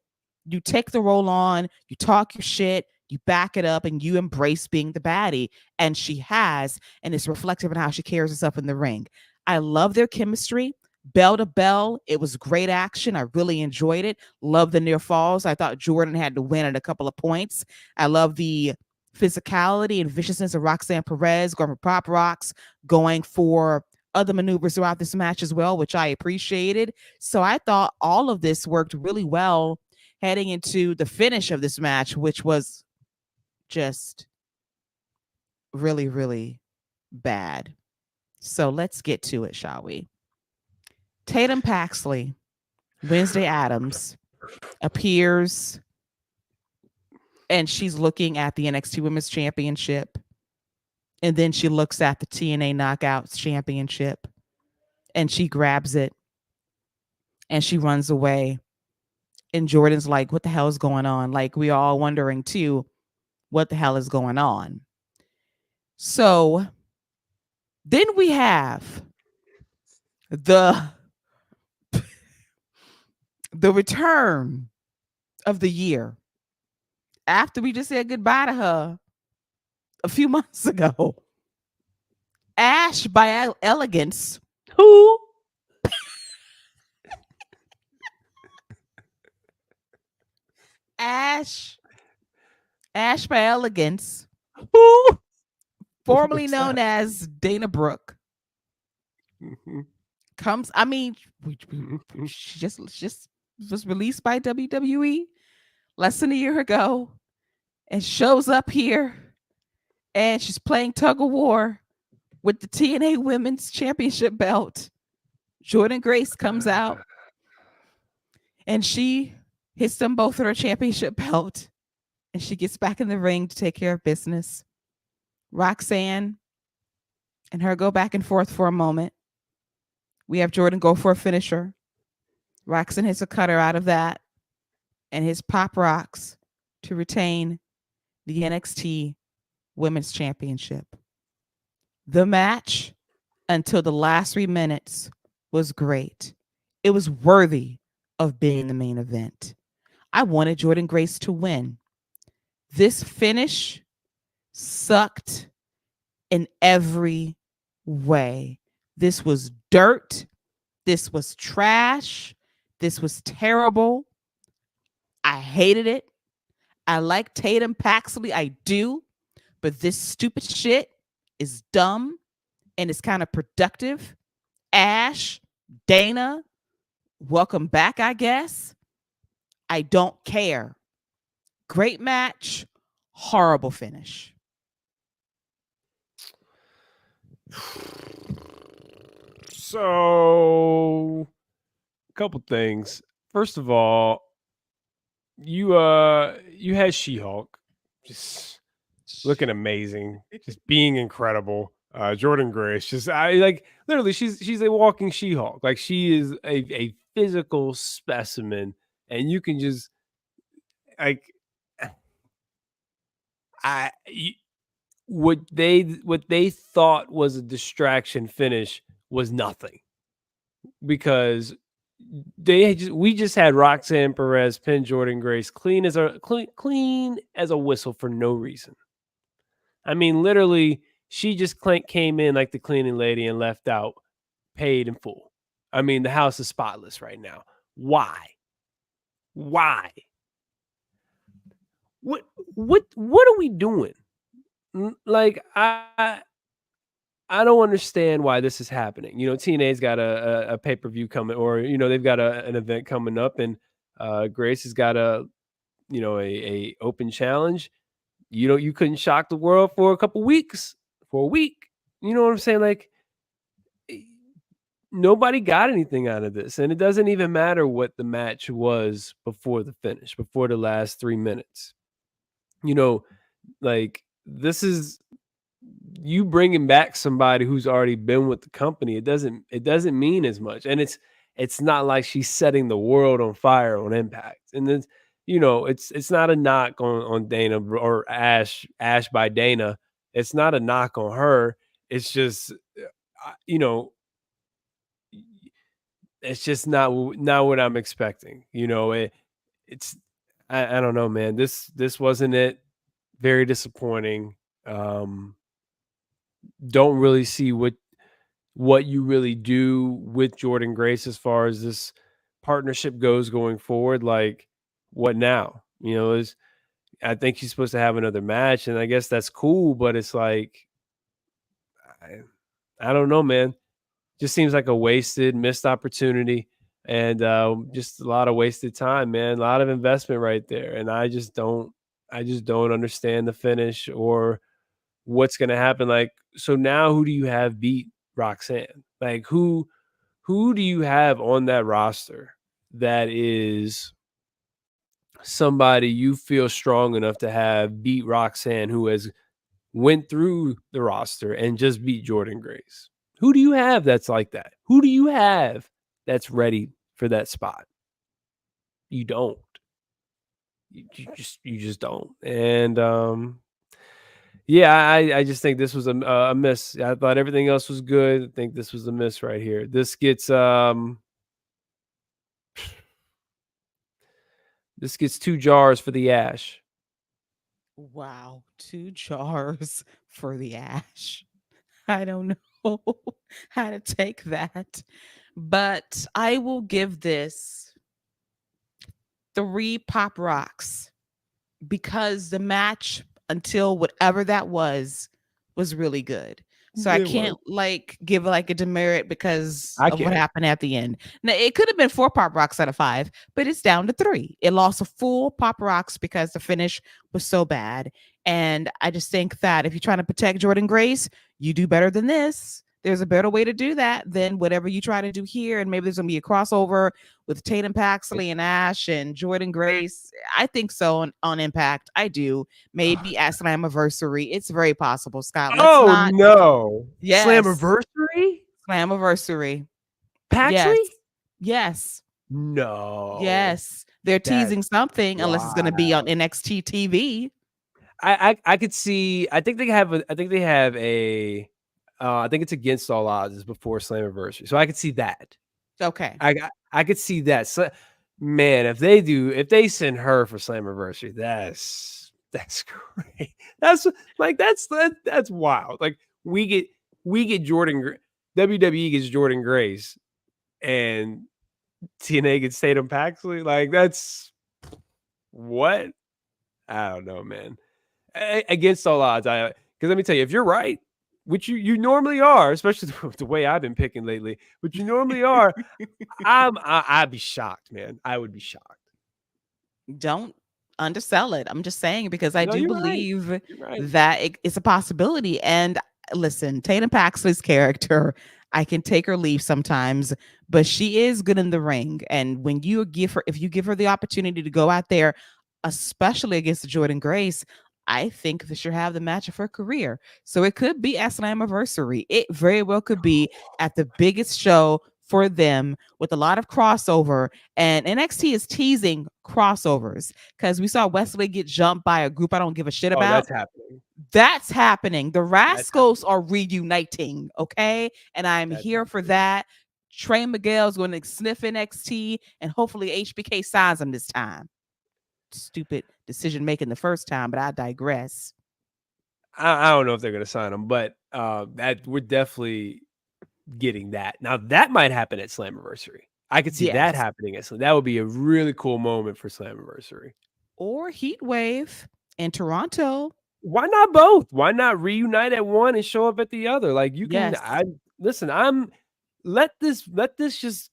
You take the role on, you talk your shit, you back it up, and you embrace being the baddie. And she has, and it's reflective in how she carries herself in the ring. I love their chemistry. Bell to bell, it was great action. I really enjoyed it. Love the near falls. I thought Jordynne had to win at a couple of points. I love the physicality and viciousness of Roxanne Perez, going for pop rocks, going for other maneuvers throughout this match as well, which I appreciated. So I thought all of this worked really well heading into the finish of this match, which was just really, really bad. So let's get to it, shall we? Tatum Paxley, Wednesday Addams, appears and she's looking at the NXT Women's Championship. And then she looks at the TNA Knockouts Championship and she grabs it and she runs away. And Jordynne's like, what the hell is going on? Like, we are all wondering too, what the hell is going on? So then we have the return of the year after we just said goodbye to her a few months ago. Ash by Elegance. Who? Ash by Elegance, Who? formerly What's known that? as Dana Brooke, Mhm. comes. I mean, she just was released by WWE less than a year ago, and shows up here, and she's playing tug of war with the TNA Women's Championship belt. Jordynne Grace comes out And she hits them both with her championship belt, and she gets back in the ring to take care of business. Roxanne and her go back and forth for a moment. We have Jordynne go for a finisher. Roxanne hits a cutter out of that and his pop rocks to retain the NXT Women's Championship. The match until the last 3 minutes was great. It was worthy of being the main event. I wanted Jordynne Grace to win. This finish sucked in every way. This was dirt. This was trash. This was terrible. I hated it. I like Tatum Paxley. I do. But this stupid shit is dumb and it's kind of productive. Ash, Dana, welcome back, I guess. I don't care. Great match, horrible finish. So, a couple things. First of all, you had She-Hulk just looking amazing, just being incredible. Jordynne Grace, just I like literally she's a walking She-Hulk. Like she is a physical specimen, and you can just like I you, what they thought was a distraction finish was nothing because we just had Roxanne Perez pin Jordynne Grace clean as a whistle for no reason. I mean, literally, she just came in like the cleaning lady and left out paid in full. I mean, the house is spotless right now. Why? Why? What are we doing? Like I don't understand why this is happening. You know, TNA's got a pay-per-view coming, or you know, they've got an event coming up, and Grace has got a open challenge. You couldn't shock the world for a couple weeks, for a week. You know what I'm saying? Like nobody got anything out of this, and it doesn't even matter what the match was before the finish, before the last 3 minutes. You know, like this is you bringing back somebody who's already been with the company. It doesn't mean as much, and it's not like she's setting the world on fire on Impact. And then it's not a knock on Dana or Ash by Dana. It's not a knock on her. It's just it's just not what I'm expecting. It's I don't know, man. This wasn't it. Very disappointing. Don't really see what you really do with Jordynne Grace as far as this partnership goes going forward. Like, what now? I think she's supposed to have another match, and I guess that's cool, but it's like I don't know, man. Just seems like a missed opportunity, and just a lot of wasted time, man. A lot of investment right there, and I just don't understand the finish or what's going to happen. Like, so now who do you have beat Roxanne? Like, who do you have on that roster that is somebody you feel strong enough to have beat Roxanne, who has went through the roster and just beat Jordynne Grace? Who do you have that's like that? Who do you have that's ready for that spot? You don't. You just don't. And yeah, I just think this was a miss. I thought everything else was good. I think this was a miss right here. This gets 2 jars for the Ash. Wow, 2 jars for the Ash. I don't know how to take that, but I will give this 3 pop rocks because the match until whatever that was really good. So I can't give like a demerit because of what happened at the end. Now it could have been 4 pop rocks out of 5, but it's down to 3. It lost a full pop rocks because the finish was so bad. And I just think that if you're trying to protect Jordynne Grace, you do better than this. there's a better way to do that than whatever you try to do here. And maybe there's gonna be a crossover with Tatum Paxley and Ash and Jordynne Grace. I think so on Impact. I do. Maybe at Slammiversary. It's very possible, Scott. Let's Oh not. no. Yes. Slammiversary? Slammiversary. Yes. Paxley? Yes. No. Yes. They're That's teasing something unless it's gonna be on wild. NXT TV. I could see. I think they have a. I think they have a. I think it's Against All Odds is before Slammiversary, so I could see that. Okay. I could see that. So, man, if they send her for Slammiversary, that's great. That's like that's wild. Like we get WWE gets Jordynne Grace, and TNA gets Tatum Paxley. Like that's what I don't know, man. Against all odds, because let me tell you, if you're right, which you normally are, especially the way I've been picking lately, but you normally are, I'd be shocked, man. I would be shocked. Don't undersell it. I'm just saying because I No, do you're right. believe You're right. that it's a possibility. And listen, Tatum Paxley's character, I can take or leave sometimes, but she is good in the ring. And when you give her, if you give her the opportunity to go out there, especially against Jordynne Grace, I think that she'll have the match of her career. So it could be at Slammiversary. It very well could be at the biggest show for them with a lot of crossover. And NXT is teasing crossovers because we saw Wesley get jumped by a group I don't give a shit Oh, about. that's happening. That's happening. The That's Rascals are reuniting, okay? And I'm That's here for happening. that. Trey Miguel's going to sniff NXT, and hopefully HBK signs him this time. Stupid decision making the first time, but I digress. I don't know if they're gonna sign him, but that we're definitely getting that. Now that might happen at Slammiversary. I could see that Yes. happening at Slam. That would be a really cool moment for Slammiversary. Or Heat Wave in Toronto. Why not both? Why not reunite at one and show up at the other? Like you can. Yes. I'm let this just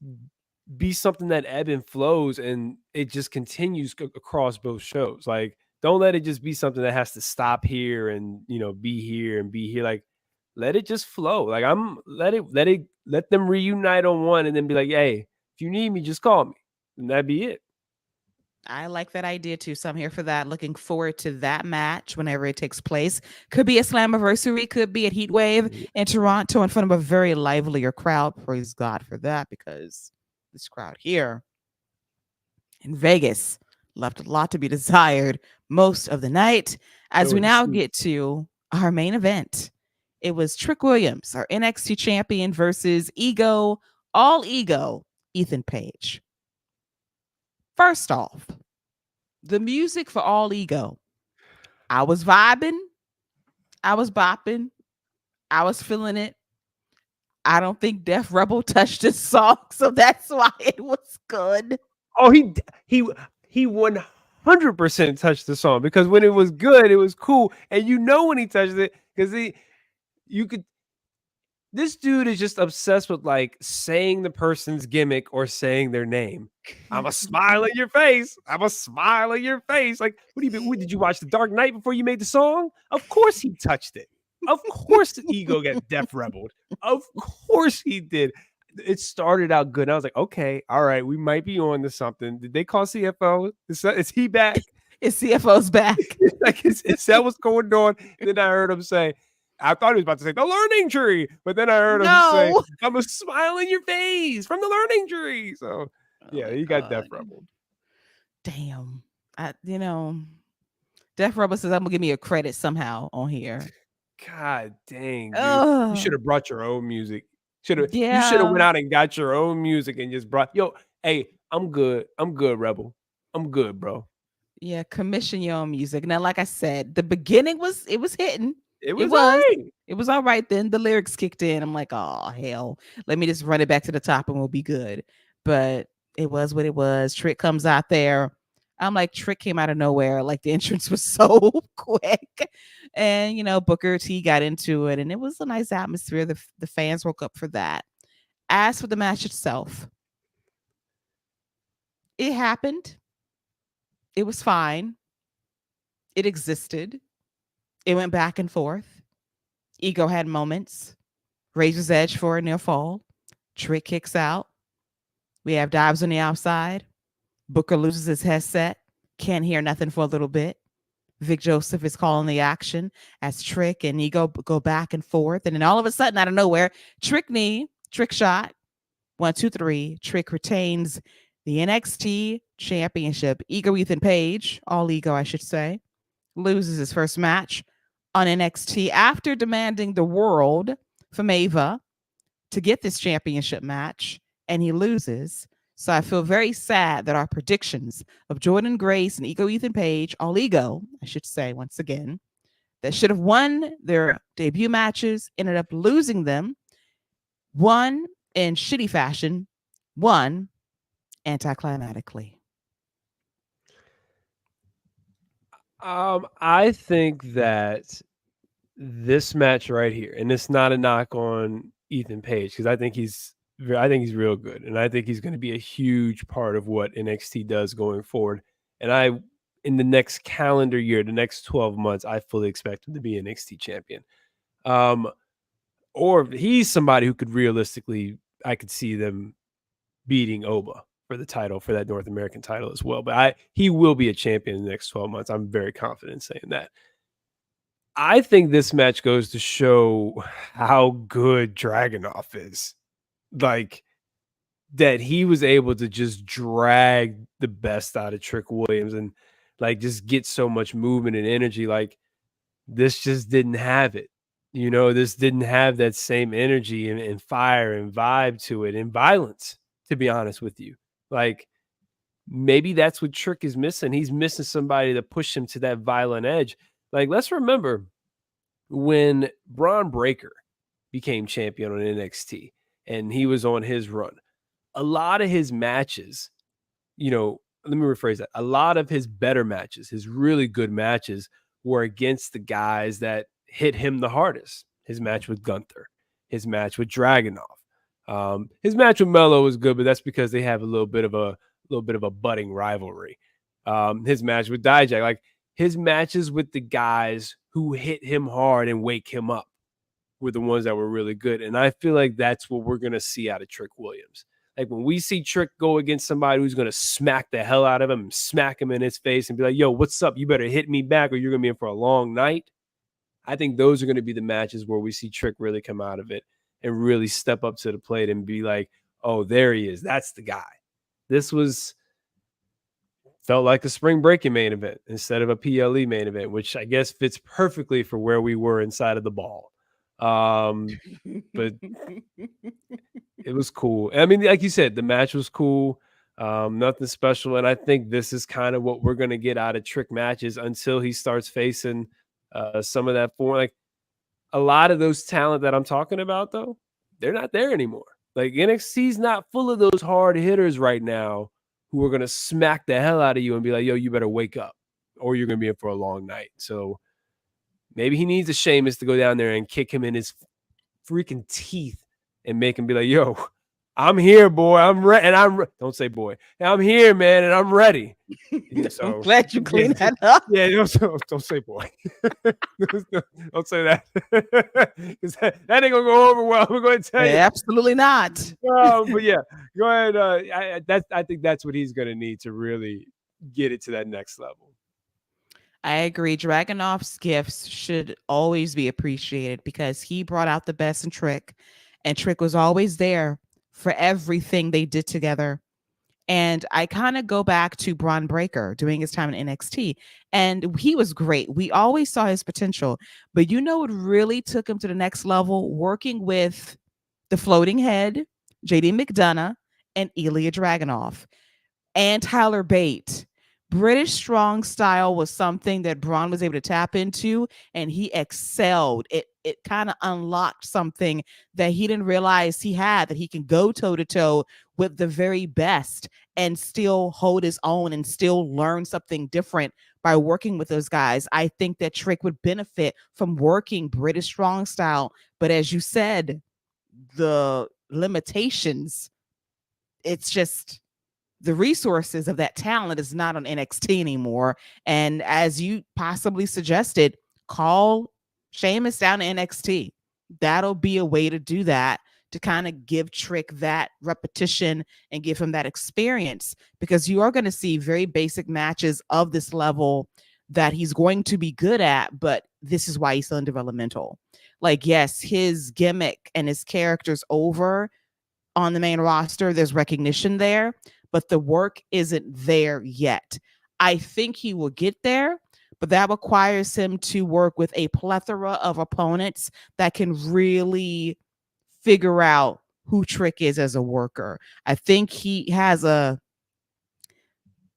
be something that ebb and flows and it just continues across both shows. Like don't let it just be something that has to stop here and be here and be here. Like let it just flow. Like let them reunite on one and then be like, hey, if you need me, just call me. And that'd be it. I like that idea too. So I'm here for that. Looking forward to that match whenever it takes place. Could be a Slammiversary, could be at Heat Wave in Toronto in front of a very livelier crowd. Praise God for that because this crowd here in Vegas left a lot to be desired most of the night. As we So now get to our main event, it was Trick Williams, our NXT champion, versus all ego, Ethan Page. First off, the music for All Ego. I was vibing. I was bopping. I was feeling it. I don't think Def Rebel touched this song, so that's why it was good. Oh, he 100% touched the song because when it was good, it was cool, and when he touched it because you could. This dude is just obsessed with like saying the person's gimmick or saying their name. I'm a smile in your face. I'm a smile in your face. Like, what do you mean? Did you watch The Dark Knight before you made the song? Of course he touched it. Of course the ego got Def Rebeled. Of course he did. It started out good. I was like, okay, all right, we might be on to something. Did they call CFO? Is he back? His CFO's back. Like, is that what's going on? Then I heard him say, I thought he was about to say the learning tree, but then I heard him say, No. I'm a smile in your face from the learning tree. So, Oh yeah, my he got Def God. Rebel. Damn. Def Rebel says I'm gonna give me a credit somehow on here. God dang, dude. You should Oh, have brought your own music. You should have yeah. went out and got your own music and just brought hey, I'm good. I'm good, Rebel. I'm good, bro. Yeah, commission your own music. Now, like I said, the beginning was hitting. It It was all was. right. It was all right. Then the lyrics kicked in. I'm like, oh hell. Let me just run it back to the top and we'll be good. But it was what it was. Trick comes out there. I'm like, Trick came out of nowhere. Like the entrance was so quick. And Booker T got into it and it was a nice atmosphere. The fans woke up for that. As for the match itself, it happened. It was fine. It existed. It went back and forth. Ego had moments. Razor's Edge for a near fall. Trick kicks out. We have dives on the outside. Booker loses his headset. Can't hear nothing for a little bit. Vic Joseph is calling the action as Trick and Ego go back and forth. And then all of a sudden, out of nowhere, Trick knee, Trick shot. 1, 2, 3. Trick retains the NXT championship. Ego Ethan Page, all ego, I should say, loses his first match on NXT after demanding the world from Ava to get this championship match, and he loses. So I feel very sad that our predictions of Jordynne Grace and Ego Ethan Page, all ego, I should say once again, that should have won their debut matches, ended up losing them. One in shitty fashion, one anticlimactically. I think that this match right here, and it's not a knock on Ethan Page because I think he's real good, and I think he's going to be a huge part of what NXT does going forward. And in the next calendar year, the next 12 months, I fully expect him to be NXT champion. Or he's somebody who could realistically, I could see them beating Oba for the title, for that North American title as well. But he will be a champion in the next 12 months. I'm very confident in saying that. I think this match goes to show how good Dragunov is. Like, that he was able to just drag the best out of Trick Williams and like just get so much movement and energy. Like, this just didn't have it. This didn't have that same energy and fire and vibe to it and violence, to be honest with you. Like, maybe that's what Trick is missing. He's missing somebody to push him to that violent edge. Like, let's remember when Braun Breaker became champion on NXT and he was on his run, a lot of his matches, let me rephrase that. A lot of his better matches, his really good matches, were against the guys that hit him the hardest. His match with Gunther, his match with Dragunov, his match with Mello was good, but that's because they have a little bit of a budding rivalry. His match with Dijak, like his matches with the guys who hit him hard and wake him up, were the ones that were really good. And I feel like that's what we're gonna see out of Trick Williams. Like, when we see Trick go against somebody who's going to smack the hell out of him, smack him in his face and be like, yo, what's up? You better hit me back or you're going to be in for a long night. I think those are going to be the matches where we see Trick really come out of it and really step up to the plate and be like, oh, there he is. That's the guy. This felt like a spring breaking main event instead of a PLE main event, which I guess fits perfectly for where we were inside of the ball. But it was cool. I mean, like you said, the match was cool. Nothing special. And I think this is kind of what we're going to get out of Trick matches until he starts facing some of that form. Like, a lot of those talent that I'm talking about, though, they're not there anymore. Like, NXT's not full of those hard hitters right now who are going to smack the hell out of you and be like, yo, you better wake up or you're going to be in for a long night. So maybe he needs a Sheamus to go down there and kick him in his freaking teeth and make him be like, yo, I'm here, boy. I'm ready. And don't say boy. I'm here, man. And I'm ready. So, I'm glad you cleaned that up. Yeah, don't say boy. Don't say that. Because that ain't going to go over well. I'm going to tell you. Absolutely not. But yeah, go ahead. I think that's what he's going to need to really get it to that next level. I agree. Dragunov's gifts should always be appreciated because he brought out the best in Trick, and Trick was always there for everything they did together. And I kind of go back to Braun Breaker doing his time in NXT, and he was great. We always saw his potential, but what really took him to the next level? Working with the Floating Head, JD McDonough, and Ilya Dragunov, and Tyler Bate. British strong style was something that Braun was able to tap into, and he excelled. It kind of unlocked something that he didn't realize he had, that he can go toe-to-toe with the very best and still hold his own and still learn something different by working with those guys. I think that Trick would benefit from working British strong style. But as you said, the limitations, it's just the resources of that talent is not on NXT anymore. And as you possibly suggested, call Sheamus down to NXT. That'll be a way to do that, to kind of give Trick that repetition and give him that experience, because you are going to see very basic matches of this level that he's going to be good at, but this is why he's still in developmental. Like, yes, his gimmick and his character's over on the main roster. There's recognition there, but the work isn't there yet. I think he will get there, but that requires him to work with a plethora of opponents that can really figure out who Trick is as a worker. I think he has a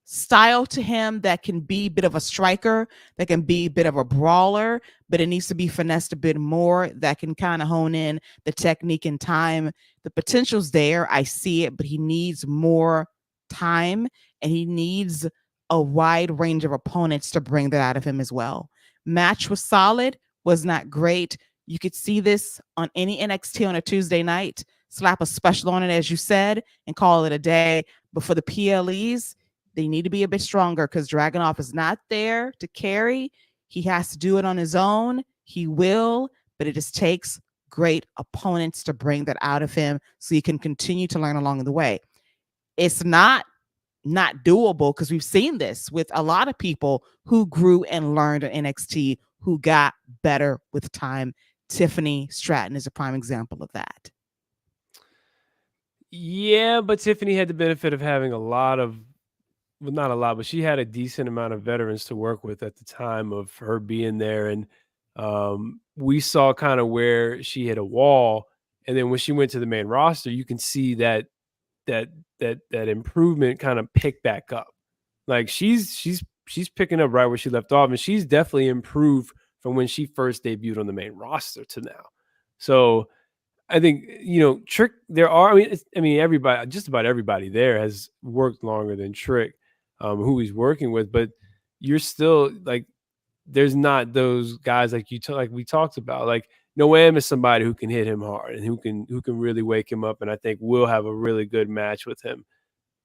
style to him that can be a bit of a striker, that can be a bit of a brawler, but it needs to be finessed a bit more, that can kind of hone in the technique and time. The potential's there. I see it, but he needs more time, and he needs a wide range of opponents to bring that out of him as well. Match was solid, was not great. You could see this on any NXT on a Tuesday night, slap a special on it, as you said, and call it a day. But for the PLEs, they need to be a bit stronger, because Dragunov is not there to carry. He has to do it on his own. He will, but it just takes great opponents to bring that out of him so he can continue to learn along the way. It's not doable, because we've seen this with a lot of people who grew and learned in NXT, who got better with time. Tiffany Stratton is a prime example of that. Yeah, but Tiffany had the benefit of having a lot of, well, not a lot, but she had a decent amount of veterans to work with at the time of her being there. And we saw kind of where she hit a wall. And then when she went to the main roster, you can see that that improvement kind of pick back up. Like she's picking up right where she left off, and she's definitely improved from when she first debuted on the main roster to now. So I think, Trick. There are. Everybody, just about everybody there has worked longer than Trick, who he's working with. But you're still like, there's not those guys like like we talked about. Like Noam is somebody who can hit him hard and who can really wake him up, and I think we'll have a really good match with him.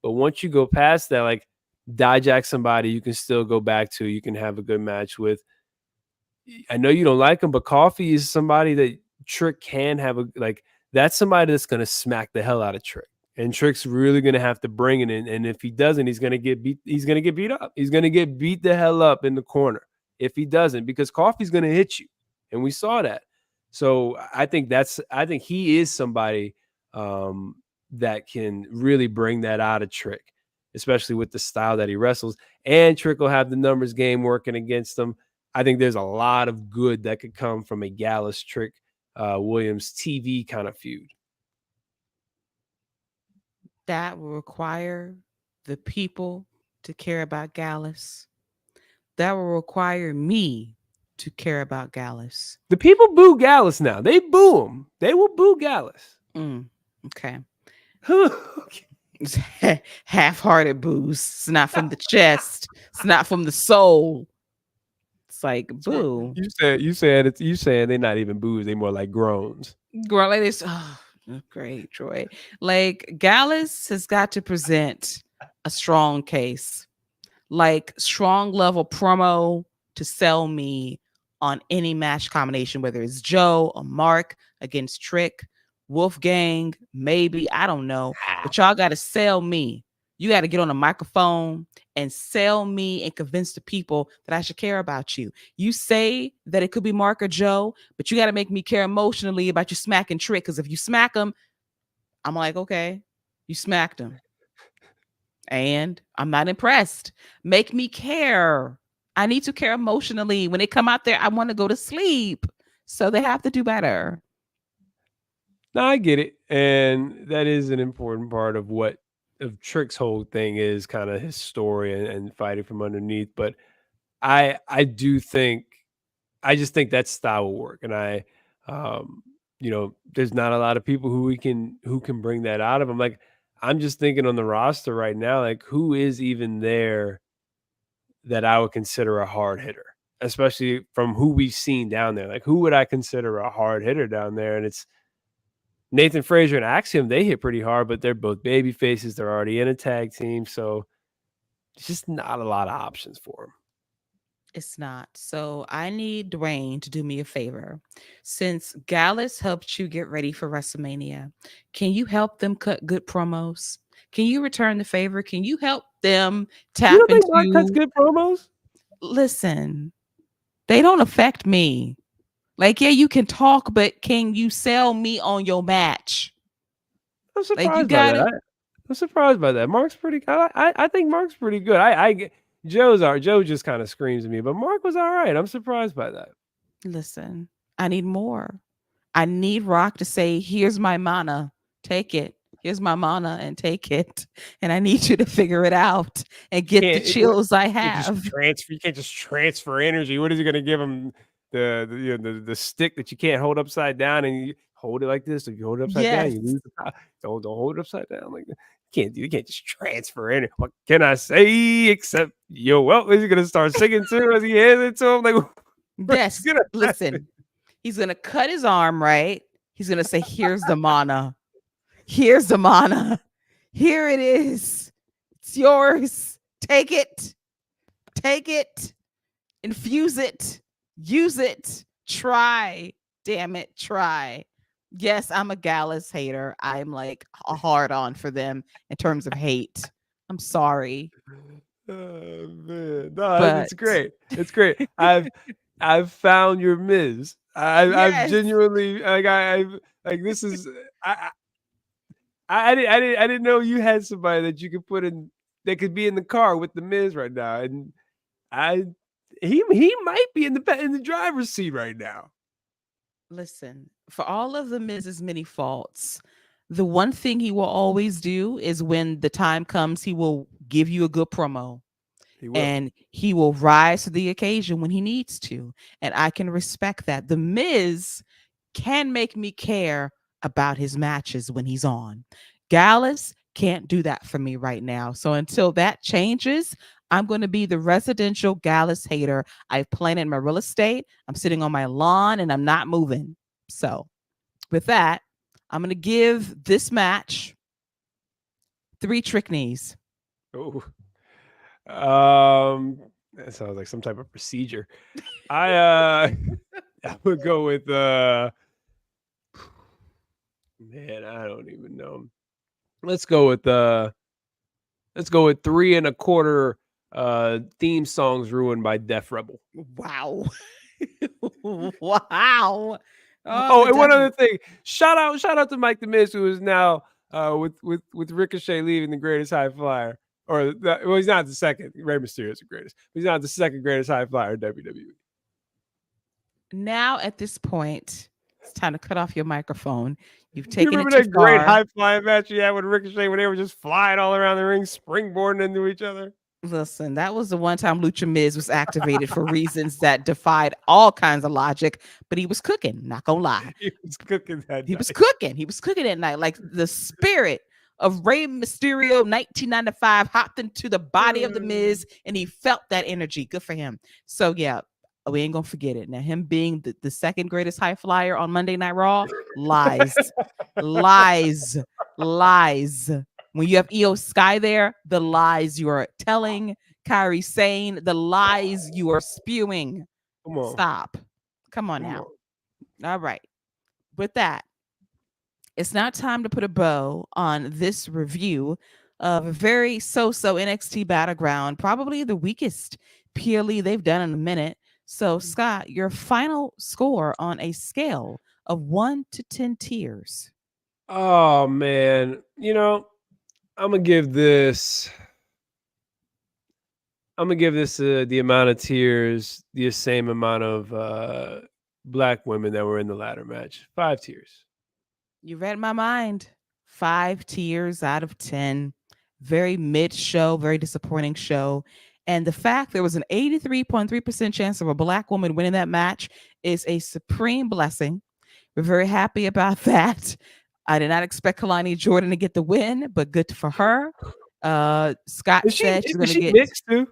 But once you go past that, like Dijak, somebody you can still go back to, you can have a good match with. I know you don't like him, but Coffee is somebody that Trick can have that's somebody that's going to smack the hell out of Trick. And Trick's really going to have to bring it in. And if he doesn't, he's going to get beat. He's going to get beat up. He's going to get beat the hell up in the corner if he doesn't, because Coffee's going to hit you. And we saw that. So I think he is somebody that can really bring that out of Trick, especially with the style that he wrestles. And Trick will have the numbers game working against him. I think there's a lot of good that could come from a Gallus Trick Williams TV kind of feud. That will require the people to care about Gallus. That will require me to care about Gallus. The people boo Gallus now. They boo him. They will boo Gallus. Okay. It's half-hearted boos. It's not from the chest. It's not from the soul. It's like boo. You saying they're not even boos. They more like groans. Groan like this. Oh, great, Troy. Like Gallus has got to present a strong case, like strong level promo to sell me on any match combination, whether it's Joe or Mark against Trick, Wolfgang, maybe, I don't know, but y'all got to sell me. You got to get on a microphone and sell me and convince the people that I should care about you. You say that it could be Mark or Joe, but you got to make me care emotionally about you smacking Trick, because if you smack him, I'm like, okay, you smacked him. And I'm not impressed. Make me care. I need to care emotionally. When they come out there, I want to go to sleep. So they have to do better. No, I get it. And that is an important part of what of Trick's whole thing is, kind of his story and fighting from underneath. But I just think that style will work. And there's not a lot of people who can bring that out of him. Like, I'm just thinking on the roster right now, like who is even there that I would consider a hard hitter, especially from who we've seen down there. Like, who would I consider a hard hitter down there? And it's Nathan Frazier and Axiom. They hit pretty hard, but they're both baby faces. They're already in a tag team. So it's just not a lot of options for them. It's not. So I need Dwayne to do me a favor. Since Gallus helped you get ready for WrestleMania, can you help them cut good promos? Can you return the favor? Can you help them You tap don't think Mark cuts into, good promos? listen, they don't affect me. Like, yeah, you can talk, but can you sell me on your match? I'm Like, you surprised by that. gotta, I'm surprised by that. Mark's pretty. I think Mark's pretty good. Joe just kind of screams at me, but Mark was all right. I'm surprised by that. listen, I need more. I need Rock to say, here's my mana, take it. Here's my mana and take it. And I need you to figure it out and get the chills I You just have. transfer. You can't just transfer energy. What is he going to give him? The stick that you can't hold upside down, and you hold it like this. If you hold it upside down, Yes. you lose the power. Don't hold it upside down like that. You can't just transfer energy. What can I say except yo? Well, is he going to start singing too as he hands it to him? Like what's Yes. gonna happen? Listen, he's going to cut his arm, right? He's going to say, here's the mana. Here's the mana. Here it is. It's yours. Take it. Take it. Infuse it. Use it. Try. Damn it. Try. Yes, I'm a Gallus hater. I'm like a hard on for them in terms of hate. I'm sorry. Oh man, no, But it's great. It's great. I've found your Miz. I've yes, genuinely I've like this is I I didn't know you had somebody that you could put in that could be in the car with the Miz right now, and I he might be in the driver's seat right now. listen, for all of the Miz's many faults, the one thing he will always do is when the time comes, he will give you a good promo. He will. And he will rise to the occasion when he needs to. And I can respect that. The Miz can make me care about his matches when he's on. Gallus can't do that for me right now. So until that changes, I'm going to be the residential Gallus hater. I've planted my real estate. I'm sitting on my lawn and I'm not moving. So with that, I'm going to give this match 3 trick knees. Oh, that sounds like some type of procedure. I I would go with man, I don't even know. Let's go with 3 1/4 theme songs ruined by Def Rebel. Wow. Wow. Oh, Oh, the and one death. other thing. Shout out to Mike the Miz, who is now with Ricochet leaving the greatest high flyer. Well, he's not the second. Rey Mysterio is the greatest. But he's not the second greatest high flyer in WWE. Now at this point, it's time to cut off your microphone. You've You taken it remember too that great far. high flying match you had with Ricochet when they were just flying all around the ring, springboarding into each other? Listen, that was the one time Lucha Miz was activated for reasons that defied all kinds of logic, but he was cooking, not gonna lie. He was cooking that He night. was cooking. He was cooking at night. Like the spirit of Rey Mysterio 1995 hopped into the body of the Miz and he felt that energy. Good for him. So yeah, we ain't gonna forget it. Now, him being the second greatest high flyer on Monday Night Raw, lies, lies, lies. When you have Io Sky there, the lies you are telling, Kyrie Sane, the lies you are spewing. Come on. Stop. Come on Come now. on. All right. With that, it's now time to put a bow on this review of a very so-so NXT Battleground, probably the weakest PLE they've done in a minute. So, Scott, your final score on a scale of 1 to 10 tiers. Oh man. I'm gonna give this the amount of tears, the same amount of black women that were in the ladder match. 5 tears. You read my mind. 5 tiers out of 10. Very mid show, very disappointing show. And the fact there was an 83.3% chance of a black woman winning that match is a supreme blessing. We're very happy about that. I did not expect Kalani Jordan to get the win, but good for her. Scott said she's going to get. mixed too?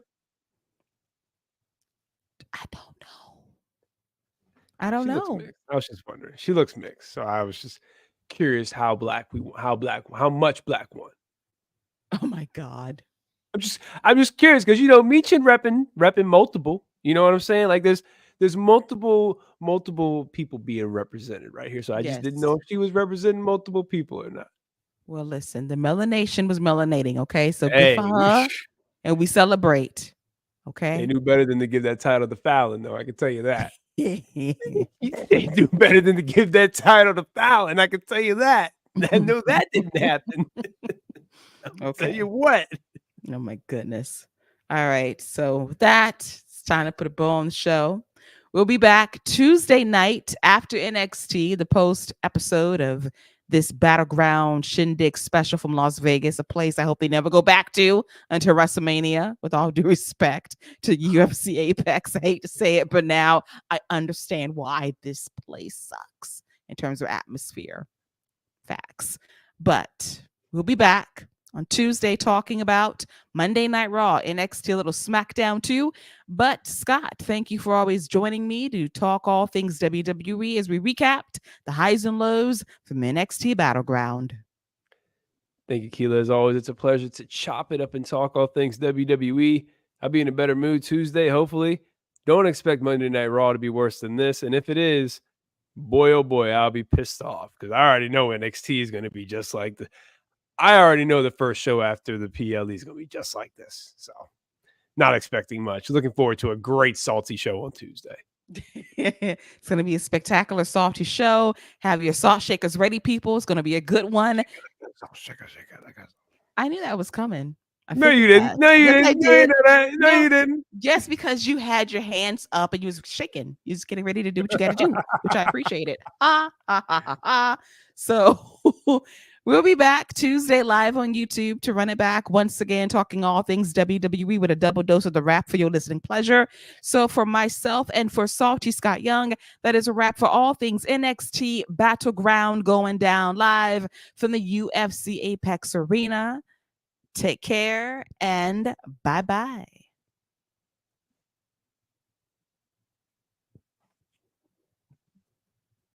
I don't know. I don't She looks know. mixed. I was just wondering. She looks mixed, so I was just curious how much black won. Oh my God. I'm just curious because Meechin repping multiple. You know what I'm saying? Like there's multiple people being represented right here. So I just didn't Yes. know if she was representing multiple people or not. Well, listen, the melanation was melanating. Okay, so good for Hey, her, and we celebrate. they Okay. knew better than to give that title to Fallon, though. I can tell you that. They knew better than to give that title to Fallon. I can tell you that. I know that didn't happen. I'll tell you Okay. what. Oh my goodness. All right. So with that, it's time to put a bow on the show. We'll be back Tuesday night after NXT, the post episode of this Battleground Shindig special from Las Vegas, a place I hope they never go back to until WrestleMania, with all due respect to UFC Apex. I hate to say it, but now I understand why this place sucks in terms of atmosphere. Facts. But we'll be back on Tuesday talking about Monday Night Raw, NXT, a little SmackDown too. But Scott, thank you for always joining me to talk all things WWE as we recapped the highs and lows from NXT Battleground. Thank you, Keila. As always, it's a pleasure to chop it up and talk all things WWE. I'll be in a better mood Tuesday, hopefully. Don't expect Monday Night Raw to be worse than this. And if it is, boy, oh boy, I'll be pissed off because I already know NXT is going to be just like I already know the first show after the PLE is going to be just like this. So, not expecting much. Looking forward to a great salty show on Tuesday. It's going to be a spectacular salty show. Have your salt shakers ready, people. It's going to be a good one. I knew that was coming. No, you didn't. No, you Yes, I didn't. No, you did. know that. No, No, you didn't. just because you had your hands up and you was shaking, you was getting ready to do what you got to do, which I appreciated. So we'll be back Tuesday live on YouTube to run it back once again, talking all things WWE with a double dose of the wrap for your listening pleasure. So for myself and for Salty Scott Young, that is a wrap for all things NXT Battleground going down live from the UFC Apex Arena. Take care and bye-bye.